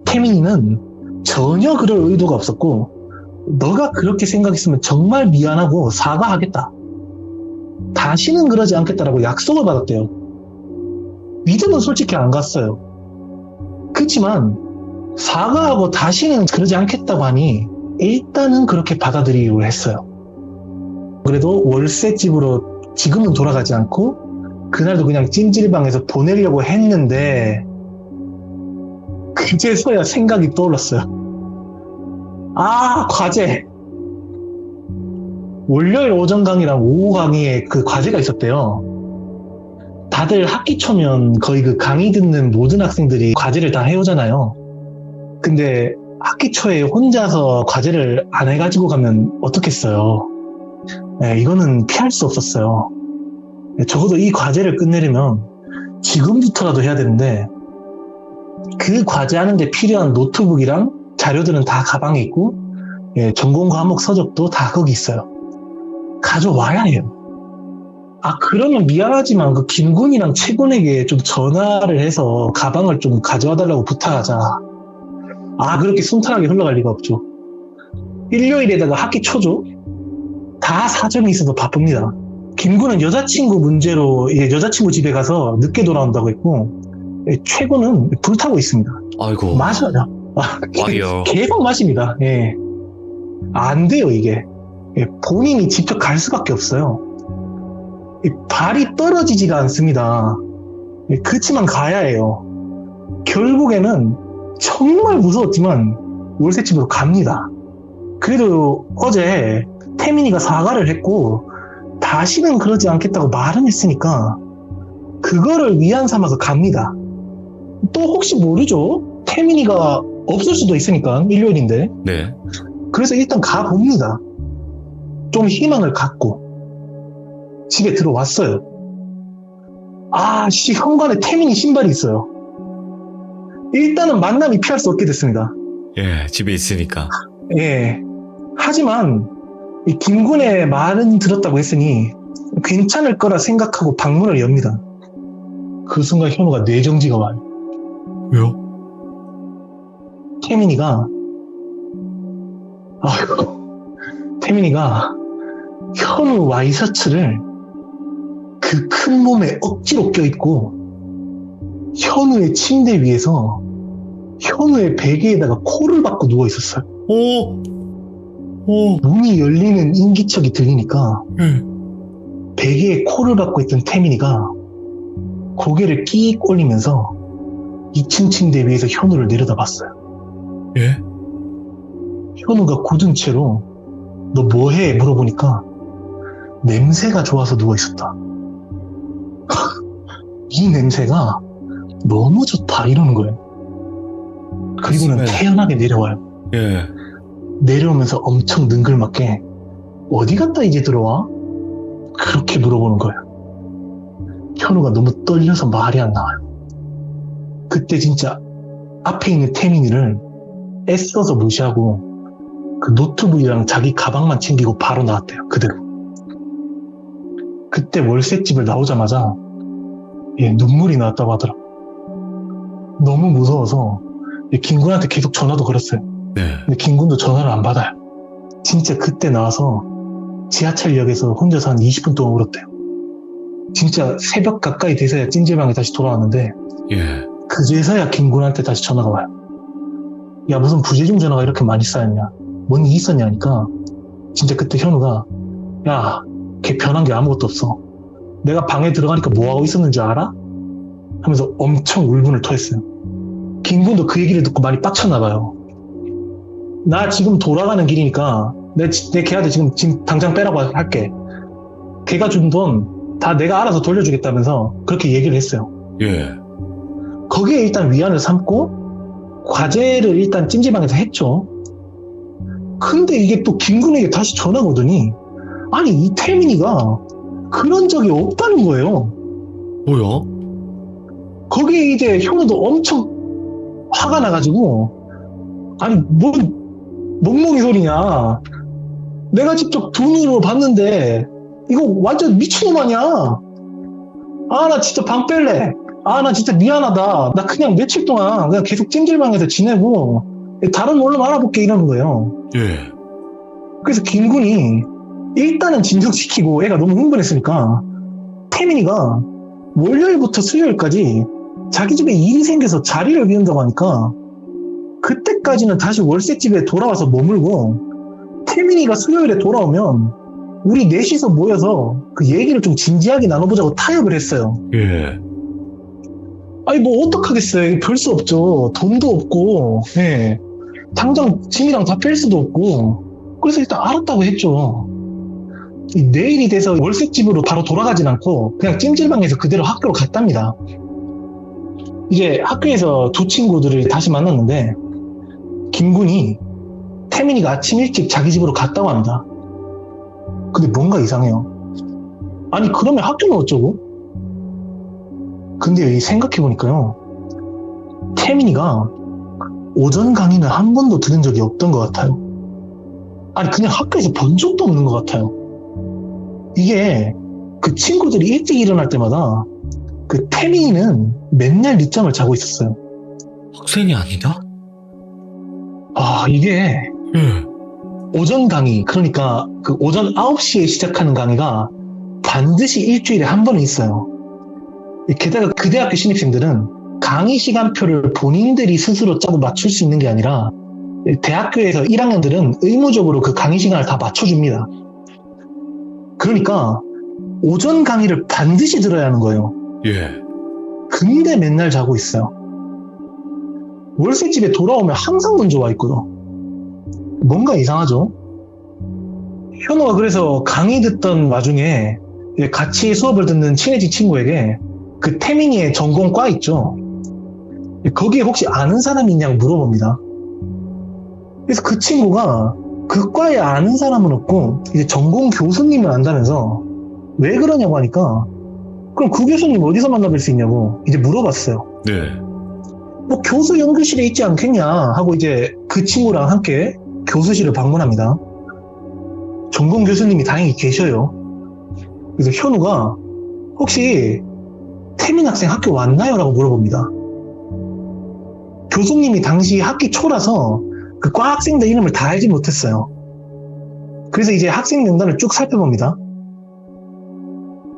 태민이는 전혀 그럴 의도가 없었고 너가 그렇게 생각했으면 정말 미안하고 사과하겠다. 다시는 그러지 않겠다라고 약속을 받았대요. 믿음은 솔직히 안 갔어요. 그렇지만 사과하고 다시는 그러지 않겠다고 하니 일단은 그렇게 받아들이기로 했어요. 그래도 월세집으로 지금은 돌아가지 않고 그날도 그냥 찜질방에서 보내려고 했는데 그제서야 생각이 떠올랐어요. 아, 과제. 월요일 오전 강의랑 오후 강의에 그 과제가 있었대요. 다들 학기 초면 거의 그 강의 듣는 모든 학생들이 과제를 다 해오잖아요. 근데 학기 초에 혼자서 과제를 안 해가지고 가면 어떻겠어요. 이거는 피할 수 없었어요. 적어도 이 과제를 끝내려면 지금부터라도 해야 되는데 그 과제하는데 필요한 노트북이랑 자료들은 다 가방에 있고 전공 과목 서적도 다 거기 있어요. 가져와야 해요. 아, 그러면 미안하지만 그 김군이랑 채군에게 좀 전화를 해서 가방을 좀 가져와 달라고 부탁하자. 아, 그렇게 순탄하게 흘러갈 리가 없죠. 일요일에다가 학기 초죠? 다 사정이 있어서 바쁩니다. 김군은 여자친구 문제로 여자친구 집에 가서 늦게 돌아온다고 했고 최군은 불타고 있습니다. 아이고. 마셔요. 와요. 계속 마십니다. 안 돼요, 이게. 본인이 직접 갈 수밖에 없어요. 발이 떨어지지가 않습니다. 그치만 가야 해요. 결국에는 정말 무서웠지만 월세집으로 갑니다. 그래도 어제 태민이가 사과를 했고 다시는 그러지 않겠다고 말은 했으니까 그거를 위안 삼아서 갑니다. 또 혹시 모르죠? 태민이가 없을 수도 있으니까 일요일인데. 네. 그래서 일단 가봅니다. 좀 희망을 갖고 집에 들어왔어요. 현관에 태민이 신발이 있어요. 일단은 만남이 피할 수 없게 됐습니다. 예, 집에 있으니까. 하지만 이 김군의 말은 들었다고 했으니 괜찮을 거라 생각하고 방문을 엽니다. 그 순간 현우가 뇌정지가 와요. 왜요? 태민이가 현우 와이셔츠를 그 큰 몸에 억지로 껴입고 현우의 침대 위에서 현우의 베개에다가 코를 박고 누워 있었어요. 문이 열리는 인기척이 들리니까 베개에 코를 박고 있던 태민이가 고개를 끼익 올리면서 2층 침대 위에서 현우를 내려다봤어요. 예? 현우가 굳은 채로 너 뭐해? 물어보니까 냄새가 좋아서 누워있었다. 이 냄새가 너무 좋다 이러는 거예요. 그리고는 태연하게 내려와요. 예. 내려오면서 엄청 능글맞게 어디 갔다 이제 들어와? 그렇게 물어보는 거예요. 현우가 너무 떨려서 말이 안 나와요. 그때 진짜 앞에 있는 태민이를 애써서 무시하고 그 노트북이랑 자기 가방만 챙기고 바로 나왔대요. 그대로. 그때 월세집을 나오자마자 눈물이 나왔다고 하더라고요. 너무 무서워서 김군한테 계속 전화도 걸었어요. 네. 근데 김군도 전화를 안 받아요. 진짜 그때 나와서 지하철역에서 혼자서 한 20분 동안 울었대요. 진짜 새벽 가까이 돼서야 찜질방에 다시 돌아왔는데 예. 그제서야 김군한테 다시 전화가 와요. 야, 무슨 부재중 전화가 이렇게 많이 쌓였냐, 뭔 일이 있었냐 하니까 진짜 그때 현우가 야, 걔 변한 게 아무것도 없어. 내가 방에 들어가니까 뭐하고 있었는 줄 알아? 하면서 엄청 울분을 토했어요. 김군도 그 얘기를 듣고 많이 빡쳤나 봐요. 나 지금 돌아가는 길이니까 내 걔한테 지금 당장 빼라고 할게. 걔가 준 돈 다 내가 알아서 돌려주겠다면서 그렇게 얘기를 했어요. 예. 거기에 일단 위안을 삼고 과제를 일단 찜질방에서 했죠. 근데 이게 또 김군에게 다시 전화가 오더니 아니 이 태민이가 그런 적이 없다는 거예요. 뭐야? 거기에 이제 현우도 엄청 화가 나가지고 아니 뭔 멍멍이 소리냐, 내가 직접 두 눈으로 봤는데 이거 완전 미친놈 아니야. 아, 나 진짜 방 뺄래. 아, 나 진짜 미안하다. 나 그냥 며칠 동안 그냥 계속 찜질방에서 지내고 다른 원룸 알아볼게 이러는 거예요. 예. 그래서 김군이 일단은 진정시키고 애가 너무 흥분했으니까 태민이가 월요일부터 수요일까지 자기 집에 일이 생겨서 자리를 비운다고 하니까 그때까지는 다시 월세집에 돌아와서 머물고 태민이가 수요일에 돌아오면 우리 넷이서 모여서 그 얘기를 좀 진지하게 나눠보자고 타협을 했어요. 예. 아니 뭐 어떡하겠어요. 별 수 없죠. 돈도 없고, 예. 당장 짐이랑 다 뺄 수도 없고. 그래서 일단 알았다고 했죠. 내일이 돼서 월세집으로 바로 돌아가진 않고 그냥 찜질방에서 그대로 학교로 갔답니다. 이제 학교에서 두 친구들을 다시 만났는데 김군이 태민이가 아침 일찍 자기 집으로 갔다고 합니다. 근데 뭔가 이상해요. 아니 그러면 학교는 어쩌고? 근데 생각해보니까요, 태민이가 오전 강의는 한 번도 들은 적이 없던 것 같아요. 아니 그냥 학교에서 본 적도 없는 것 같아요. 이게 그 친구들이 일찍 일어날 때마다 그 태민이는 맨날 늦잠을 자고 있었어요. 학생이 아니다? 아, 이게 예. 오전 강의, 그러니까 그 오전 9시에 시작하는 강의가 반드시 일주일에 한 번은 있어요. 게다가 그 대학교 신입생들은 강의 시간표를 본인들이 스스로 짜고 맞출 수 있는 게 아니라 대학교에서 1학년들은 의무적으로 그 강의 시간을 다 맞춰줍니다. 그러니까 오전 강의를 반드시 들어야 하는 거예요. 예. 근데 맨날 자고 있어요. 월세집에 돌아오면 항상 먼저 와 있고요. 뭔가 이상하죠? 현우가 그래서 강의 듣던 와중에 같이 수업을 듣는 친해진 친구에게 그 태민이의 전공과 있죠. 거기에 혹시 아는 사람이 있냐고 물어봅니다. 그래서 그 친구가 그 과에 아는 사람은 없고 이제 전공 교수님을 안다면서 왜 그러냐고 하니까 그럼 그 교수님 어디서 만나뵐 수 있냐고 이제 물어봤어요. 네. 뭐 교수 연구실에 있지 않겠냐 하고 이제 그 친구랑 함께 교수실을 방문합니다. 전공 교수님이 다행히 계셔요. 그래서 현우가 혹시 태민 학생 학교 왔나요? 라고 물어봅니다. 교수님이 당시 학기 초라서 그 과 학생들 이름을 다 알지 못했어요. 그래서 이제 학생 명단을 쭉 살펴봅니다.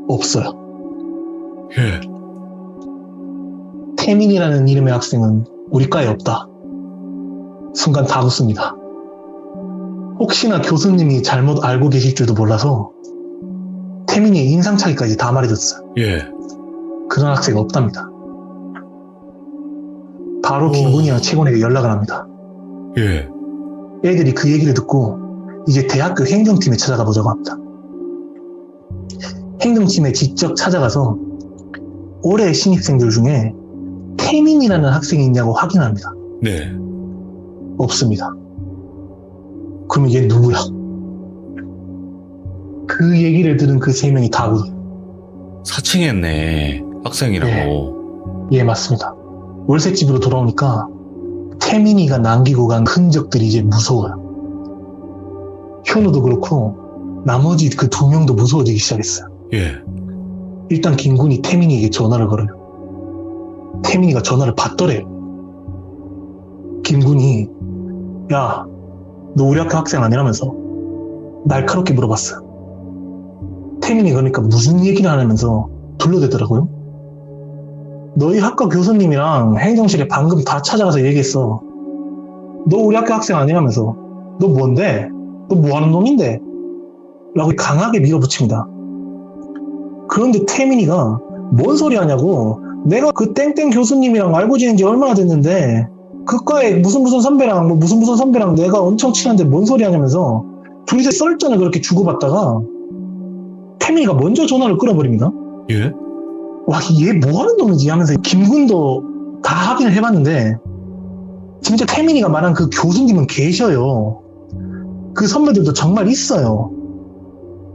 없어요. 예. 태민이라는 이름의 학생은 우리 과에 없다. 순간 다 웃습니다. 혹시나 교수님이 잘못 알고 계실 줄도 몰라서 태민이의 인상착의까지 다 말해줬어요. 예. 그런 학생 없답니다. 바로 김군이랑 채권에게 연락을 합니다. 예. 애들이 그 얘기를 듣고 이제 대학교 행정팀에 찾아가 보자고 합니다. 행정팀에 직접 찾아가서 올해 신입생들 중에 태민이라는 학생이 있냐고 확인합니다. 네. 없습니다. 그러면 얘 누구야? 그 얘기를 들은 그 세 명이 다거든요. 사칭했네. 학생이라고. 예, 맞습니다. 월세집으로 돌아오니까 태민이가 남기고 간 흔적들이 이제 무서워요. 현우도 그렇고 나머지 그 두 명도 무서워지기 시작했어요. 예. 일단 김군이 태민이에게 전화를 걸어요. 태민이가 전화를 받더래요. 김군이 야, 너 우리 학교 학생 아니라면서 날카롭게 물어봤어요. 태민이 그러니까 무슨 얘기를 하냐면서 둘러대더라고요. 너희 학과 교수님이랑 행정실에 방금 다 찾아가서 얘기했어. 너 우리 학교 학생 아니라면서. 너 뭔데? 너 뭐하는 놈인데? 라고 강하게 밀어붙입니다. 그런데 태민이가 뭔 소리 하냐고. 내가 그 땡땡 교수님이랑 알고 지낸 지 얼마나 됐는데 그 과에 무슨 선배랑 뭐 무슨 선배랑 내가 엄청 친한데 뭔 소리 하냐면서 둘이서 썰전을 그렇게 주고받다가 태민이가 먼저 전화를 끊어버립니다. 예? 와, 얘 뭐하는 놈이지 하면서 김군도 다 확인을 해봤는데 진짜 태민이가 말한 그 교수님은 계셔요. 그 선배들도 정말 있어요.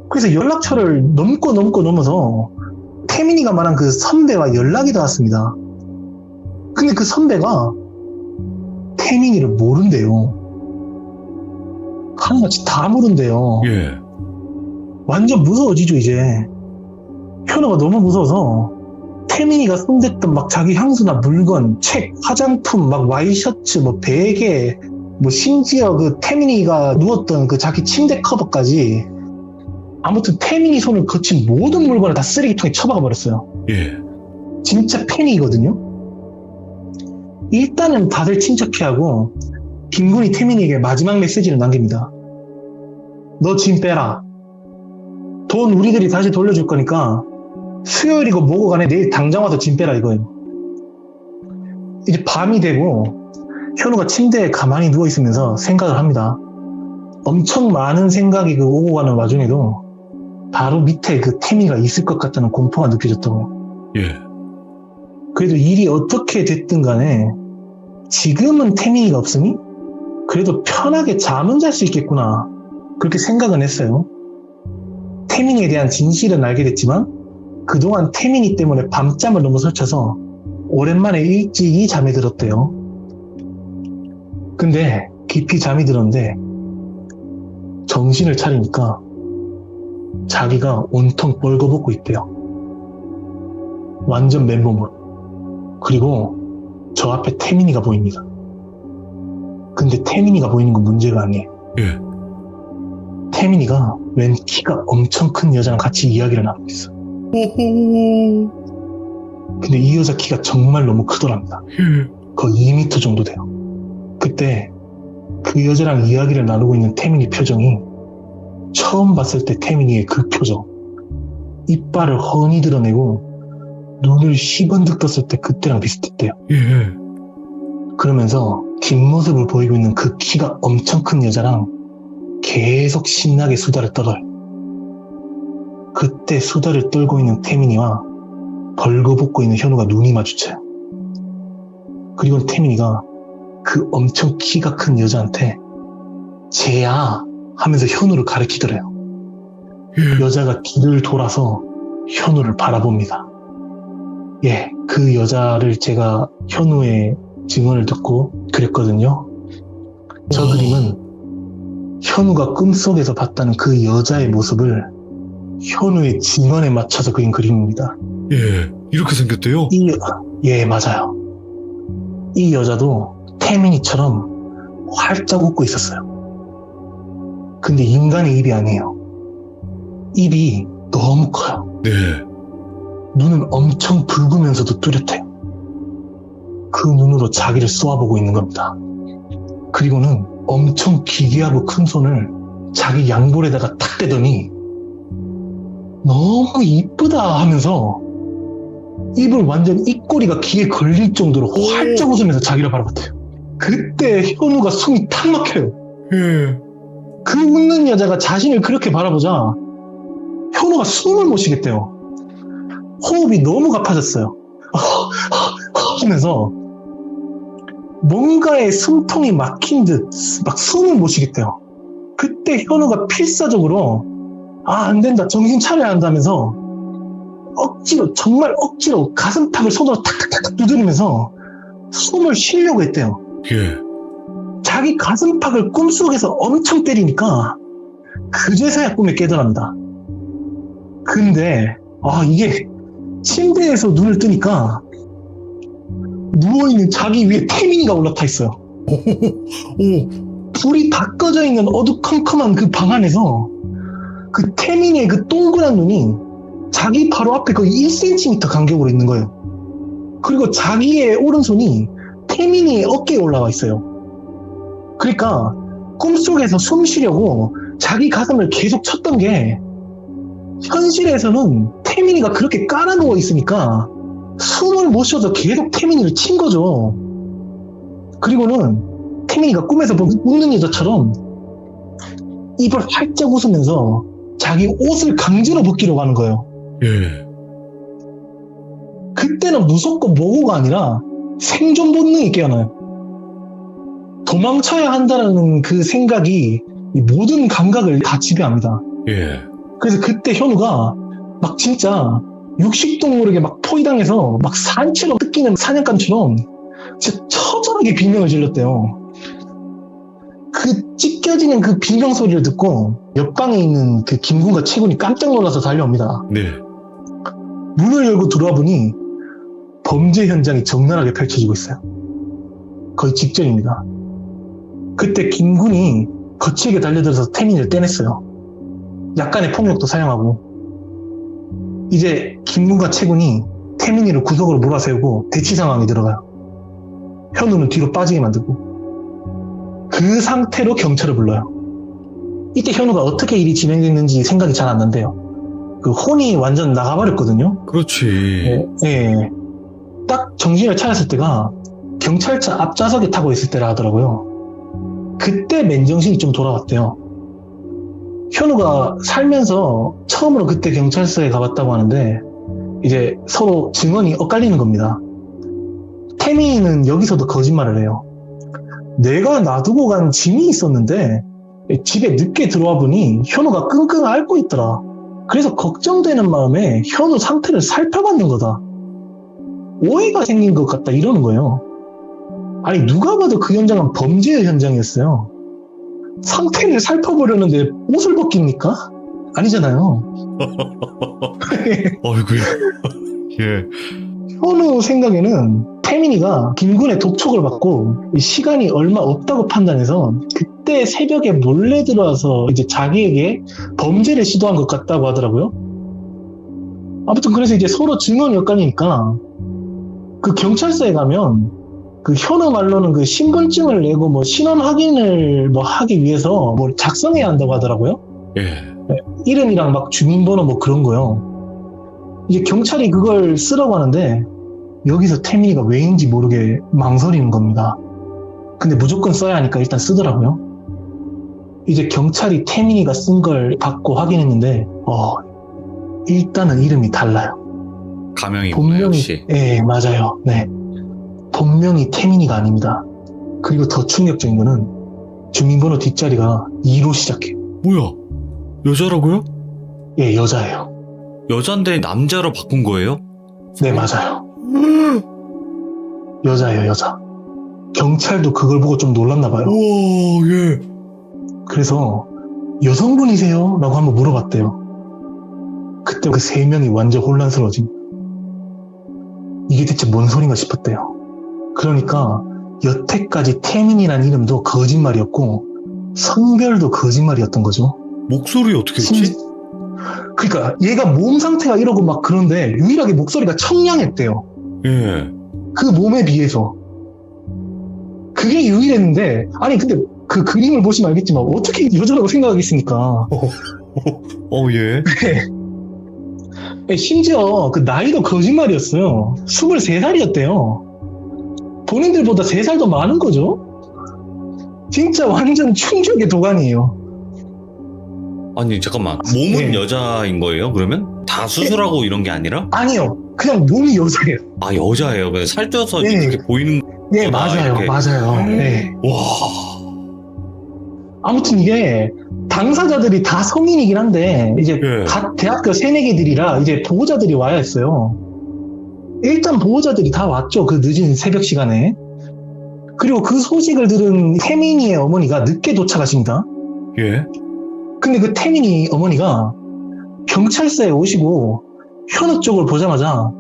그래서 연락처를 넘어서 태민이가 말한 그 선배와 연락이 닿았습니다. 근데 그 선배가 태민이를 모른대요. 하나같이 다 모른대요. 예. 완전 무서워지죠 이제. 현우가 너무 무서워서 태민이가 손댔던 막 자기 향수나 물건, 책, 화장품, 막 와이셔츠, 뭐 베개, 뭐 심지어 그 태민이가 누웠던 그 자기 침대 커버까지 아무튼 태민이 손을 거친 모든 물건을 다 쓰레기통에 처박아 버렸어요. 예. 진짜 팬이거든요. 일단은 다들 침착해하고 김군이 태민이에게 마지막 메시지를 남깁니다. 너 짐 빼라. 돈 우리들이 다시 돌려줄 거니까 수요일이고 뭐고 간에 내일 당장 와서 짐 빼라 이거예요. 이제 밤이 되고 현우가 침대에 가만히 누워있으면서 생각을 합니다. 엄청 많은 생각이 그 오고 가는 와중에도 바로 밑에 그 태민이가 있을 것 같다는 공포가 느껴졌다고. 예. 그래도 일이 어떻게 됐든 간에 지금은 태민이가 없으니 그래도 편하게 잠은 잘 수 있겠구나. 그렇게 생각은 했어요. 태민이에 대한 진실은 알게 됐지만 그동안 태민이 때문에 밤잠을 너무 설쳐서 오랜만에 일찍이 잠이 들었대요. 근데 깊이 잠이 들었는데 정신을 차리니까 자기가 온통 벌거벗고 있대요. 완전 맨몸으로. 그리고 저 앞에 태민이가 보입니다. 근데 태민이가 보이는 건 문제가 아니에요. 예. 태민이가 웬 키가 엄청 큰 여자랑 같이 이야기를 나누고 있어. 오호. 근데 이 여자 키가 정말 너무 크더랍니다. 예. 거의 2m 정도 돼요. 그때 그 여자랑 이야기를 나누고 있는 태민이 표정이 처음 봤을 때 태민이의 그 표정, 이빨을 훤히 드러내고 눈을 시번득 떴을 때 그때랑 비슷했대요. 예. 그러면서 뒷모습을 보이고 있는 그 키가 엄청 큰 여자랑 계속 신나게 수다를 떨어요. 그때 수다를 떨고 있는 태민이와 벌거벗고 있는 현우가 눈이 마주쳐요. 그리고 태민이가 그 엄청 키가 큰 여자한테 쟤야 하면서 현우를 가리키더래요. 여자가 뒤를 돌아서 현우를 바라봅니다. 예, 그 여자를 제가 현우의 증언을 듣고 그렸거든요. 저 그림은 현우가 꿈속에서 봤다는 그 여자의 모습을 현우의 증언에 맞춰서 그린 그림입니다. 예. 이렇게 생겼대요? 예, 맞아요. 이 여자도 태민이처럼 활짝 웃고 있었어요. 근데 인간의 입이 아니에요. 입이 너무 커요. 네. 눈은 엄청 붉으면서도 뚜렷해요. 그 눈으로 자기를 쏘아보고 있는 겁니다. 그리고는 엄청 기괴하고 큰 손을 자기 양볼에다가 탁 대더니 너무 이쁘다 하면서 입을 완전 입꼬리가 귀에 걸릴 정도로 활짝 웃으면서 자기를 바라봤대요. 그때 현우가 숨이 탁 막혀요. 예. 그 웃는 여자가 자신을 그렇게 바라보자 현우가 숨을 못 쉬겠대요. 호흡이 너무 가파졌어요. 하면서 뭔가에 숨통이 막힌 듯 막 숨을 못 쉬겠대요. 그때 현우가 필사적으로 안 된다, 정신 차려야 한다면서 억지로, 정말 억지로 가슴팍을 손으로 탁탁탁 두드리면서 숨을 쉬려고 했대요. 예. 자기 가슴팍을 꿈속에서 엄청 때리니까 그제서야 꿈에 깨달았다. 근데 이게 침대에서 눈을 뜨니까 누워있는 자기 위에 태민이가 올라타 있어요. 불이 다 꺼져 있는 어두컴컴한 그 방 안에서 그 태민이의 그 동그란 눈이 자기 바로 앞에 거의 1cm 간격으로 있는 거예요. 그리고 자기의 오른손이 태민이의 어깨에 올라와 있어요. 그러니까 꿈속에서 숨 쉬려고 자기 가슴을 계속 쳤던 게 현실에서는 태민이가 그렇게 깔아 누워 있으니까 숨을 못 쉬어서 계속 태민이를 친 거죠. 그리고는 태민이가 꿈에서 웃는 여자처럼 입을 활짝 웃으면서 자기 옷을 강제로 벗기려고 하는 거예요. 예. 그때는 무섭고 뭐고가 아니라 생존 본능이 깨어나요. 도망쳐야 한다는 그 생각이 이 모든 감각을 다 지배합니다. 예. 그래서 그때 현우가 막 진짜 육식동물에게 막 포위당해서 막 산채로 뜯기는 사냥감처럼 진짜 처절하게 비명을 질렀대요. 그 찢겨지는 그 비명 소리를 듣고 옆방에 있는 그 김군과 채군이 깜짝 놀라서 달려옵니다. 네. 문을 열고 들어와 보니 범죄 현장이 적나라하게 펼쳐지고 있어요. 거의 직전입니다. 그때 김군이 거칠게 달려들어서 태민이를 떼냈어요. 약간의 폭력도 사용하고. 이제 김군과 채군이 태민이를 구석으로 몰아세우고 대치 상황에 들어가요. 현우는 뒤로 빠지게 만들고. 그 상태로 경찰을 불러요. 이때 현우가 어떻게 일이 진행됐는지 생각이 잘 안 난대요. 그 혼이 완전 나가버렸거든요. 그렇지. 예. 딱 정신을 차렸을 때가 경찰차 앞좌석에 타고 있을 때라 하더라고요. 그때 맨정신이 좀 돌아왔대요. 현우가 살면서 처음으로 그때 경찰서에 가봤다고 하는데 이제 서로 증언이 엇갈리는 겁니다. 태민이는 여기서도 거짓말을 해요. 내가 놔두고 간 짐이 있었는데 집에 늦게 들어와 보니 현우가 끙끙 앓고 있더라. 그래서 걱정되는 마음에 현우 상태를 살펴봤는 거다. 오해가 생긴 것 같다 이러는 거예요. 아니 누가 봐도 그 현장은 범죄의 현장이었어요. 상태를 살펴보려는데 옷을 벗깁니까? 아니잖아요. 어이구야. 예. 현우 생각에는 태민이가 김군의 독촉을 받고 시간이 얼마 없다고 판단해서 그때 새벽에 몰래 들어와서 이제 자기에게 범죄를 시도한 것 같다고 하더라고요. 아무튼 그래서 이제 서로 증언이 엇갈리니까 그 경찰서에 가면 그 현우 말로는 그 신분증을 내고 뭐 신원 확인을 뭐 하기 위해서 뭘 작성해야 한다고 하더라고요. 예. 이름이랑 막 주민번호 뭐 그런 거요. 이제 경찰이 그걸 쓰라고 하는데 여기서 태민이가 왜인지 모르게 망설이는 겁니다. 근데 무조건 써야 하니까 일단 쓰더라고요. 이제 경찰이 태민이가 쓴 걸 받고 확인했는데 일단은 이름이 달라요. 가명이구나 역시. 예, 맞아요. 네. 본명이 태민이가 아닙니다. 그리고 더 충격적인 거는 주민번호 뒷자리가 2로 시작해요. 뭐야? 여자라고요? 예, 여자예요. 여잔데 남자로 바꾼 거예요? 네, 맞아요. 여자예요, 여자. 경찰도 그걸 보고 좀 놀랐나 봐요. 우와, 예. 그래서 여성분이세요? 라고 한번 물어봤대요. 그때 그 3명이 완전 혼란스러워진. 이게 대체 뭔 소린가 싶었대요. 그러니까 여태까지 태민이란 이름도 거짓말이었고 성별도 거짓말이었던 거죠. 목소리 어떻게 했지? 그러니까 얘가 몸 상태가 이러고 막 그런데 유일하게 목소리가 청량했대요. 예. 그 몸에 비해서. 그게 유일했는데 아니 근데 그 그림을 보시면 알겠지만 어떻게 여자라고 생각하겠습니까? 예. 심지어 그 나이도 거짓말이었어요. 23살이었대요. 본인들보다 3살 더 많은 거죠? 진짜 완전 충격의 도가니예요. 아니 잠깐만, 몸은 네. 여자인 거예요? 그러면 다 수술하고 이런 게 아니라? 아니요. 그냥 몸이 여자예요. 아, 여자예요. 그냥 살쪄서 네. 이렇게 보이는. 네, 거다, 맞아요. 이렇게. 맞아요. 네. 와. 아무튼 이게 당사자들이 다 성인이긴 한데 이제 예. 각 대학교 새내기들이라 이제 보호자들이 와야 했어요. 일단 보호자들이 다 왔죠. 그 늦은 새벽 시간에. 그리고 그 소식을 들은 태민이의 어머니가 늦게 도착하십니다. 예. 근데 그 태민이 어머니가 경찰서에 오시고 현우 쪽을 보자마자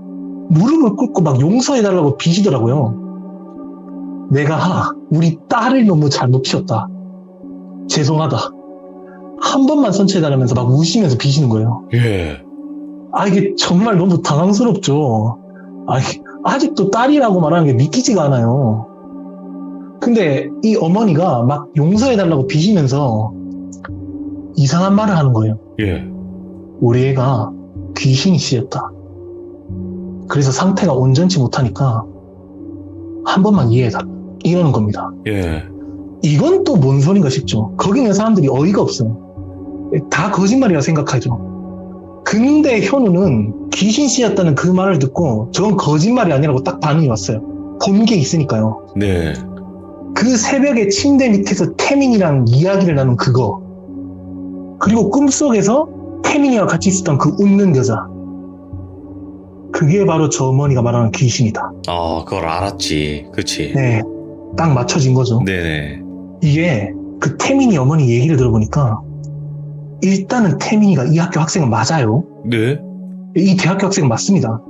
무릎을 꿇고 막 용서해달라고 비시더라고요. 내가 우리 딸을 너무 잘못 키웠다. 죄송하다. 한 번만 선처해달라면서 막 우시면서 비시는 거예요. 예. 이게 정말 너무 당황스럽죠. 아직도 딸이라고 말하는 게 믿기지가 않아요. 근데 이 어머니가 막 용서해달라고 비시면서 이상한 말을 하는 거예요. 예. 우리 애가 귀신이 씌었다. 그래서 상태가 온전치 못하니까 한 번만 이해해달라. 이러는 겁니다. 예. 이건 또 뭔 소린가 싶죠. 거기 있는 사람들이 어이가 없어요. 다 거짓말이라 생각하죠. 근데 현우는 귀신 씌었다는 그 말을 듣고 저건 거짓말이 아니라고 딱 반응이 왔어요. 본 게 있으니까요. 네. 그 새벽에 침대 밑에서 태민이랑 이야기를 나눈 그거, 그리고 꿈속에서 태민이와 같이 있었던 그 웃는 여자, 그게 바로 저 어머니가 말하는 귀신이다. 그걸 알았지. 그치. 네, 딱 맞춰진 거죠. 네네. 이게 그 태민이 어머니 얘기를 들어보니까 일단은 태민이가 이 학교 학생은 맞아요. 네. 이 대학교 학생은 맞습니다.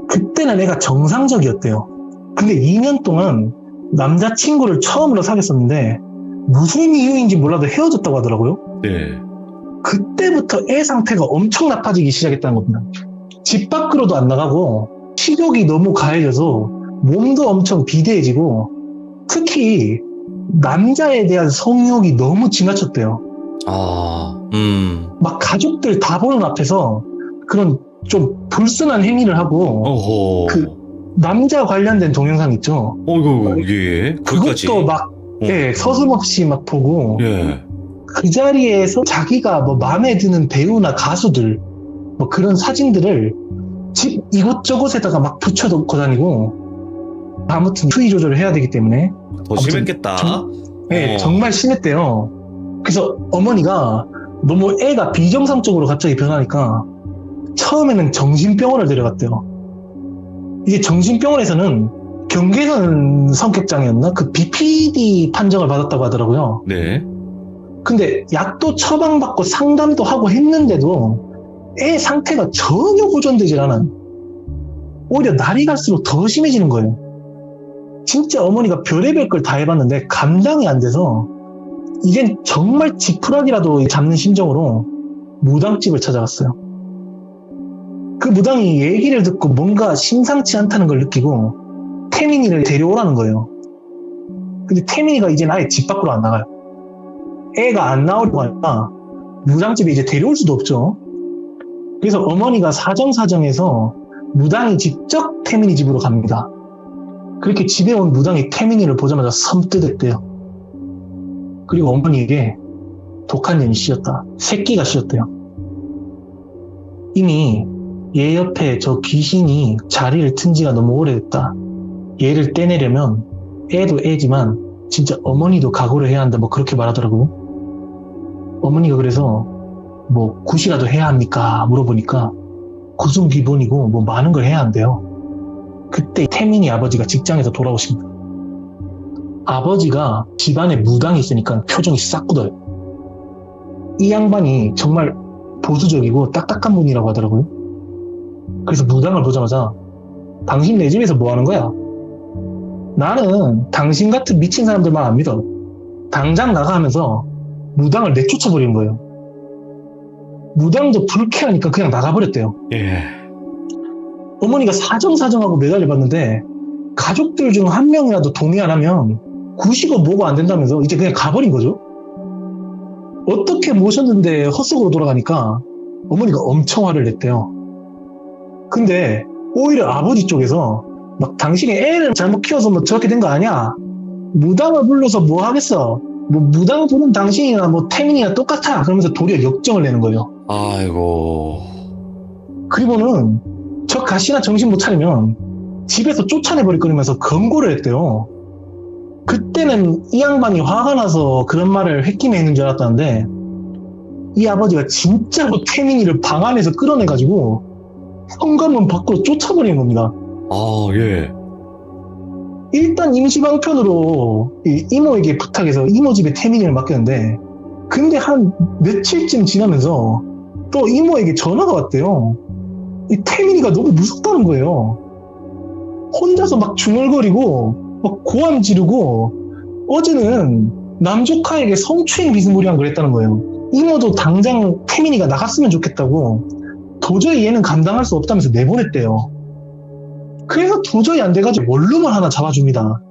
그때는 애가 정상적이었대요. 근데 2년 동안 남자친구를 처음으로 사귀었었는데 무슨 이유인지 몰라도 헤어졌다고 하더라고요. 네. 그때부터 애 상태가 엄청 나빠지기 시작했다는 겁니다. 집 밖으로도 안 나가고 식욕이 너무 가해져서 몸도 엄청 비대해지고 특히 남자에 대한 성욕이 너무 지나쳤대요. 막 가족들 다 보는 앞에서 그런 좀 불순한 행위를 하고 어허. 그 남자 관련된 동영상 있죠. 이거, 예. 거기까지. 그것도 막 서슴없이 막 보고 예. 그 자리에서 자기가 뭐 마음에 드는 배우나 가수들 뭐 그런 사진들을 집 이곳저곳에다가 막 붙여놓고 다니고 아무튼 수위 조절을 해야 되기 때문에 더 심했겠다. 정말 심했대요. 그래서 어머니가 너무 애가 비정상적으로 갑자기 변하니까 처음에는 정신병원을 데려갔대요. 이제 정신병원에서는 경계선 성격장애였나? 그 BPD 판정을 받았다고 하더라고요. 네. 근데 약도 처방받고 상담도 하고 했는데도 애 상태가 전혀 호전되질 않아요. 오히려 날이 갈수록 더 심해지는 거예요. 진짜 어머니가 별의별 걸 다 해봤는데 감당이 안 돼서 이젠 정말 지푸라기라도 잡는 심정으로 무당집을 찾아갔어요. 그 무당이 얘기를 듣고 뭔가 심상치 않다는 걸 느끼고 태민이를 데려오라는 거예요. 근데 태민이가 이젠 아예 집 밖으로 안 나가요. 애가 안 나오려고 하니까 무당집에 이제 데려올 수도 없죠. 그래서 어머니가 사정사정해서 무당이 직접 태민이 집으로 갑니다. 그렇게 집에 온 무당이 태민이를 보자마자 섬뜩했대요. 그리고 어머니에게 독한 년이 씌었다. 새끼가 씌었대요. 이미 얘 옆에 저 귀신이 자리를 튼 지가 너무 오래됐다. 얘를 떼내려면 애도 애지만 진짜 어머니도 각오를 해야 한다. 뭐 그렇게 말하더라고요. 어머니가 그래서 뭐 굿이라도 해야 합니까? 물어보니까 굿은 기본이고 뭐 많은 걸 해야 한대요. 그때 태민이 아버지가 직장에서 돌아오십니다. 아버지가 집안에 무당이 있으니까 표정이 싹 굳어요. 이 양반이 정말 보수적이고 딱딱한 분이라고 하더라고요. 그래서 무당을 보자마자 당신 내 집에서 뭐 하는 거야? 나는 당신 같은 미친 사람들만 안 믿어. 당장 나가 하면서 무당을 내쫓아버린 거예요. 무당도 불쾌하니까 그냥 나가버렸대요. 예. 어머니가 사정사정하고 매달려봤는데 가족들 중 한 명이라도 동의 안 하면 구시고 뭐고 안 된다면서 이제 그냥 가버린 거죠. 어떻게 모셨는데 헛속으로 돌아가니까 어머니가 엄청 화를 냈대요. 근데 오히려 아버지 쪽에서 막 당신이 애를 잘못 키워서 뭐 저렇게 된 거 아니야? 무당을 불러서 뭐 하겠어? 뭐 무당 부른 당신이나 뭐 태민이나 똑같아. 그러면서 도리어 역정을 내는 거예요. 아이고. 그리고는 저 가시나 정신 못 차리면 집에서 쫓아내버릴 거리면서 경고를 했대요. 그때는 이 양반이 화가 나서 그런 말을 홧김에 했는 줄 알았다는데 이 아버지가 진짜로 태민이를 방 안에서 끌어내가지고 현관문 밖으로 쫓아버린 겁니다. 아, 예. 일단 임시방편으로 이 이모에게 부탁해서 이모 집에 태민이를 맡겼는데 근데 한 며칠쯤 지나면서 또 이모에게 전화가 왔대요. 이 태민이가 너무 무섭다는 거예요. 혼자서 막 중얼거리고 막 고함 지르고 어제는 남조카에게 성추행 비스무리한 걸 했다는 거예요. 이모도 당장 태민이가 나갔으면 좋겠다고 도저히 얘는 감당할 수 없다면서 내보냈대요. 그래서 도저히 안 돼가지고 원룸을 하나 잡아줍니다.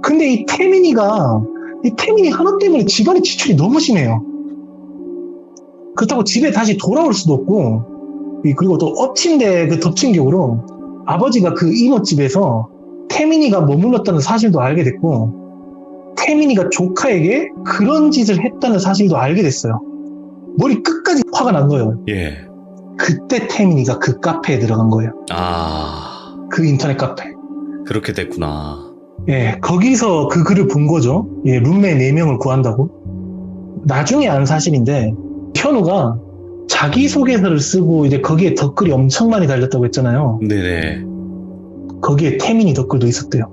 근데 이 태민이 하나 때문에 집안의 지출이 너무 심해요. 그렇다고 집에 다시 돌아올 수도 없고, 그리고 또 엎친데 그 덮친 격으로 아버지가 그 이모집에서 태민이가 머물렀다는 사실도 알게 됐고, 태민이가 조카에게 그런 짓을 했다는 사실도 알게 됐어요. 머리 끝까지 화가 난 거예요. 예. 그때 태민이가 그 카페에 들어간 거예요. 아, 그 인터넷 카페. 그렇게 됐구나. 예, 거기서 그 글을 본 거죠. 예, 룸메 4명을 구한다고. 나중에 안 사실인데, 현우가 자기소개서를 쓰고 이제 거기에 댓글이 엄청 많이 달렸다고 했잖아요. 네네. 거기에 태민이 댓글도 있었대요.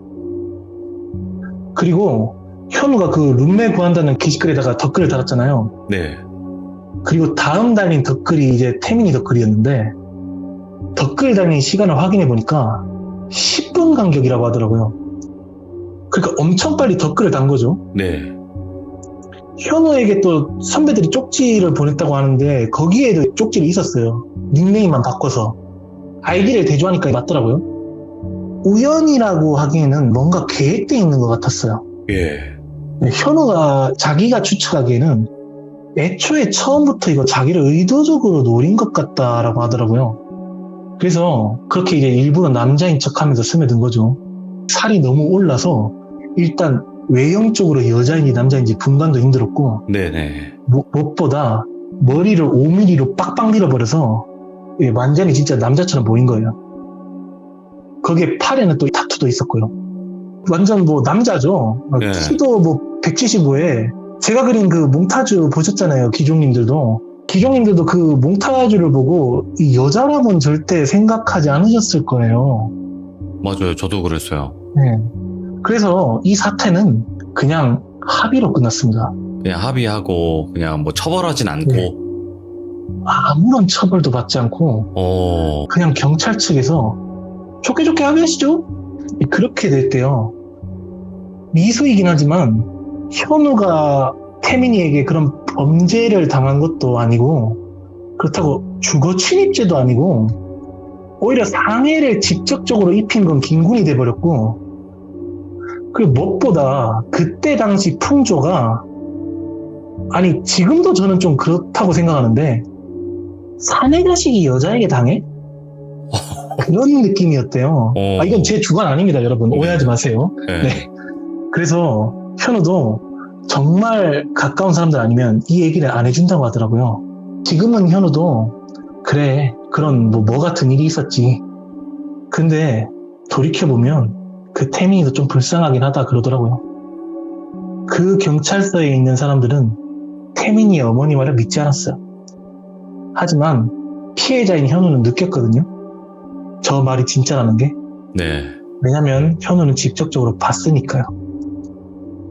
그리고 현우가 그 룸메 구한다는 게시글에다가 댓글을 달았잖아요. 네. 그리고 다음 달린 댓글이 이제 태민이 댓글이었는데, 댓글 달린 시간을 확인해 보니까 10분 간격이라고 하더라고요. 그러니까 엄청 빨리 댓글을 단 거죠. 네. 현우에게 또 선배들이 쪽지를 보냈다고 하는데 거기에도 쪽지를 있었어요. 닉네임만 바꿔서. 아이디를 대조하니까 맞더라고요. 우연이라고 하기에는 뭔가 계획되어 있는 것 같았어요. 예. 현우가 자기가 추측하기에는 애초에 처음부터 이거 자기를 의도적으로 노린 것 같다라고 하더라고요. 그래서 그렇게 이제 일부러 남자인 척 하면서 스며든 거죠. 살이 너무 올라서 일단 외형적으로 여자인지 남자인지 분간도 힘들었고, 네네. 무엇보다 머리를 5mm로 빡빡 밀어버려서 완전히 진짜 남자처럼 보인 거예요. 거기에 팔에는 또 타투도 있었고요. 완전 뭐 남자죠. 네. 키도 뭐 175에 제가 그린 그 몽타주 보셨잖아요. 기종님들도 그 몽타주를 보고 이 여자라고는 절대 생각하지 않으셨을 거예요. 맞아요. 저도 그랬어요. 네. 그래서 이 사태는 그냥 합의로 끝났습니다. 그냥 합의하고 그냥 뭐 처벌하진 않고. 네. 아무런 처벌도 받지 않고 그냥 경찰 측에서 좋게 합의하시죠? 그렇게 됐대요. 미수이긴 하지만 현우가 태민이에게 그런 범죄를 당한 것도 아니고 그렇다고 주거 침입죄도 아니고 오히려 상해를 직접적으로 입힌 건 김군이 돼버렸고, 그리고 무엇보다 그때 당시 풍조가, 아니 지금도 저는 좀 그렇다고 생각하는데 사내 자식이 여자에게 당해? 그런 느낌이었대요. 이건 제 주관 아닙니다, 여러분. 오해하지 마세요. 네. 네. 그래서 현우도 정말 가까운 사람들 아니면 이 얘기를 안 해준다고 하더라고요. 지금은 현우도 그래, 그런 뭐 같은 일이 있었지. 근데 돌이켜보면 그 태민이도 좀 불쌍하긴 하다 그러더라고요. 그 경찰서에 있는 사람들은 태민이의 어머니 말을 믿지 않았어요. 하지만 피해자인 현우는 느꼈거든요. 저 말이 진짜라는 게. 네. 왜냐면 현우는 직접적으로 봤으니까요.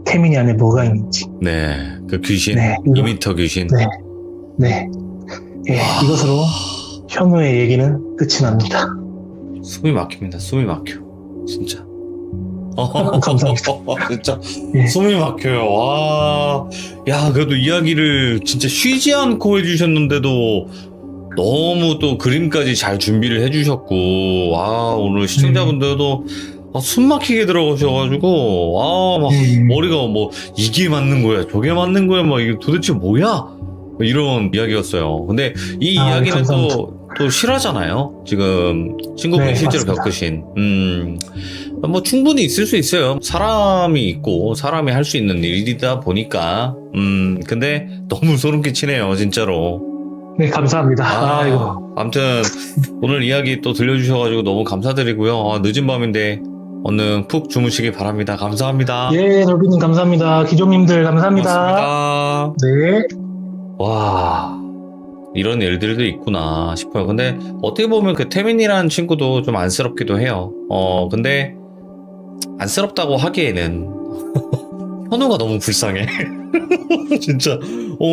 태민이 안에 뭐가 있는지. 네. 그 귀신. 네, 2m 귀신. 네. 네. 예, 이것으로 현우의 얘기는 끝이 납니다. 숨이 막힙니다. 숨이 막혀. 진짜. 감사합니다. 진짜 예. 숨이 막혀요. 와, 야, 그래도 이야기를 진짜 쉬지 않고 해주셨는데도 너무 또 그림까지 잘 준비를 해주셨고, 와, 오늘 시청자분들도 숨 막히게 들어가셔가지고, 막 머리가 뭐 이게 맞는 거야, 저게 맞는 거야, 막 이게 도대체 뭐야? 이런 이야기였어요. 근데 이 이야기는 또 실화잖아요. 지금 친구분이 네, 실제로 맞습니다. 겪으신. 뭐 충분히 있을 수 있어요. 사람이 있고 사람이 할 수 있는 일이다 보니까. 근데 너무 소름 끼치네요, 진짜로. 네, 감사합니다. 아이고. 아무튼 오늘 이야기 또 들려주셔가지고 너무 감사드리고요. 늦은 밤인데 얼른 푹 주무시기 바랍니다. 감사합니다. 예, 돌비님 감사합니다. 기종님들 감사합니다. 고맙습니다. 네. 와, 이런 일들도 있구나 싶어요. 근데 어떻게 보면 그 태민이라는 친구도 좀 안쓰럽기도 해요. 근데 안쓰럽다고 하기에는 현우가 너무 불쌍해. 진짜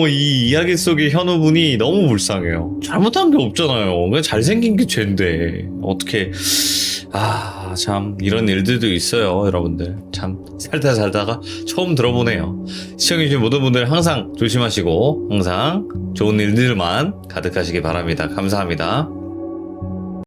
이 이야기 속의 현우분이 너무 불쌍해요. 잘못한 게 없잖아요. 그냥 잘생긴 게 죄인데 어떻게 참 이런 일들도 있어요. 여러분들 참 살다가 처음 들어보네요. 시청해주신 모든 분들 항상 조심하시고 항상 좋은 일들만 가득하시기 바랍니다. 감사합니다.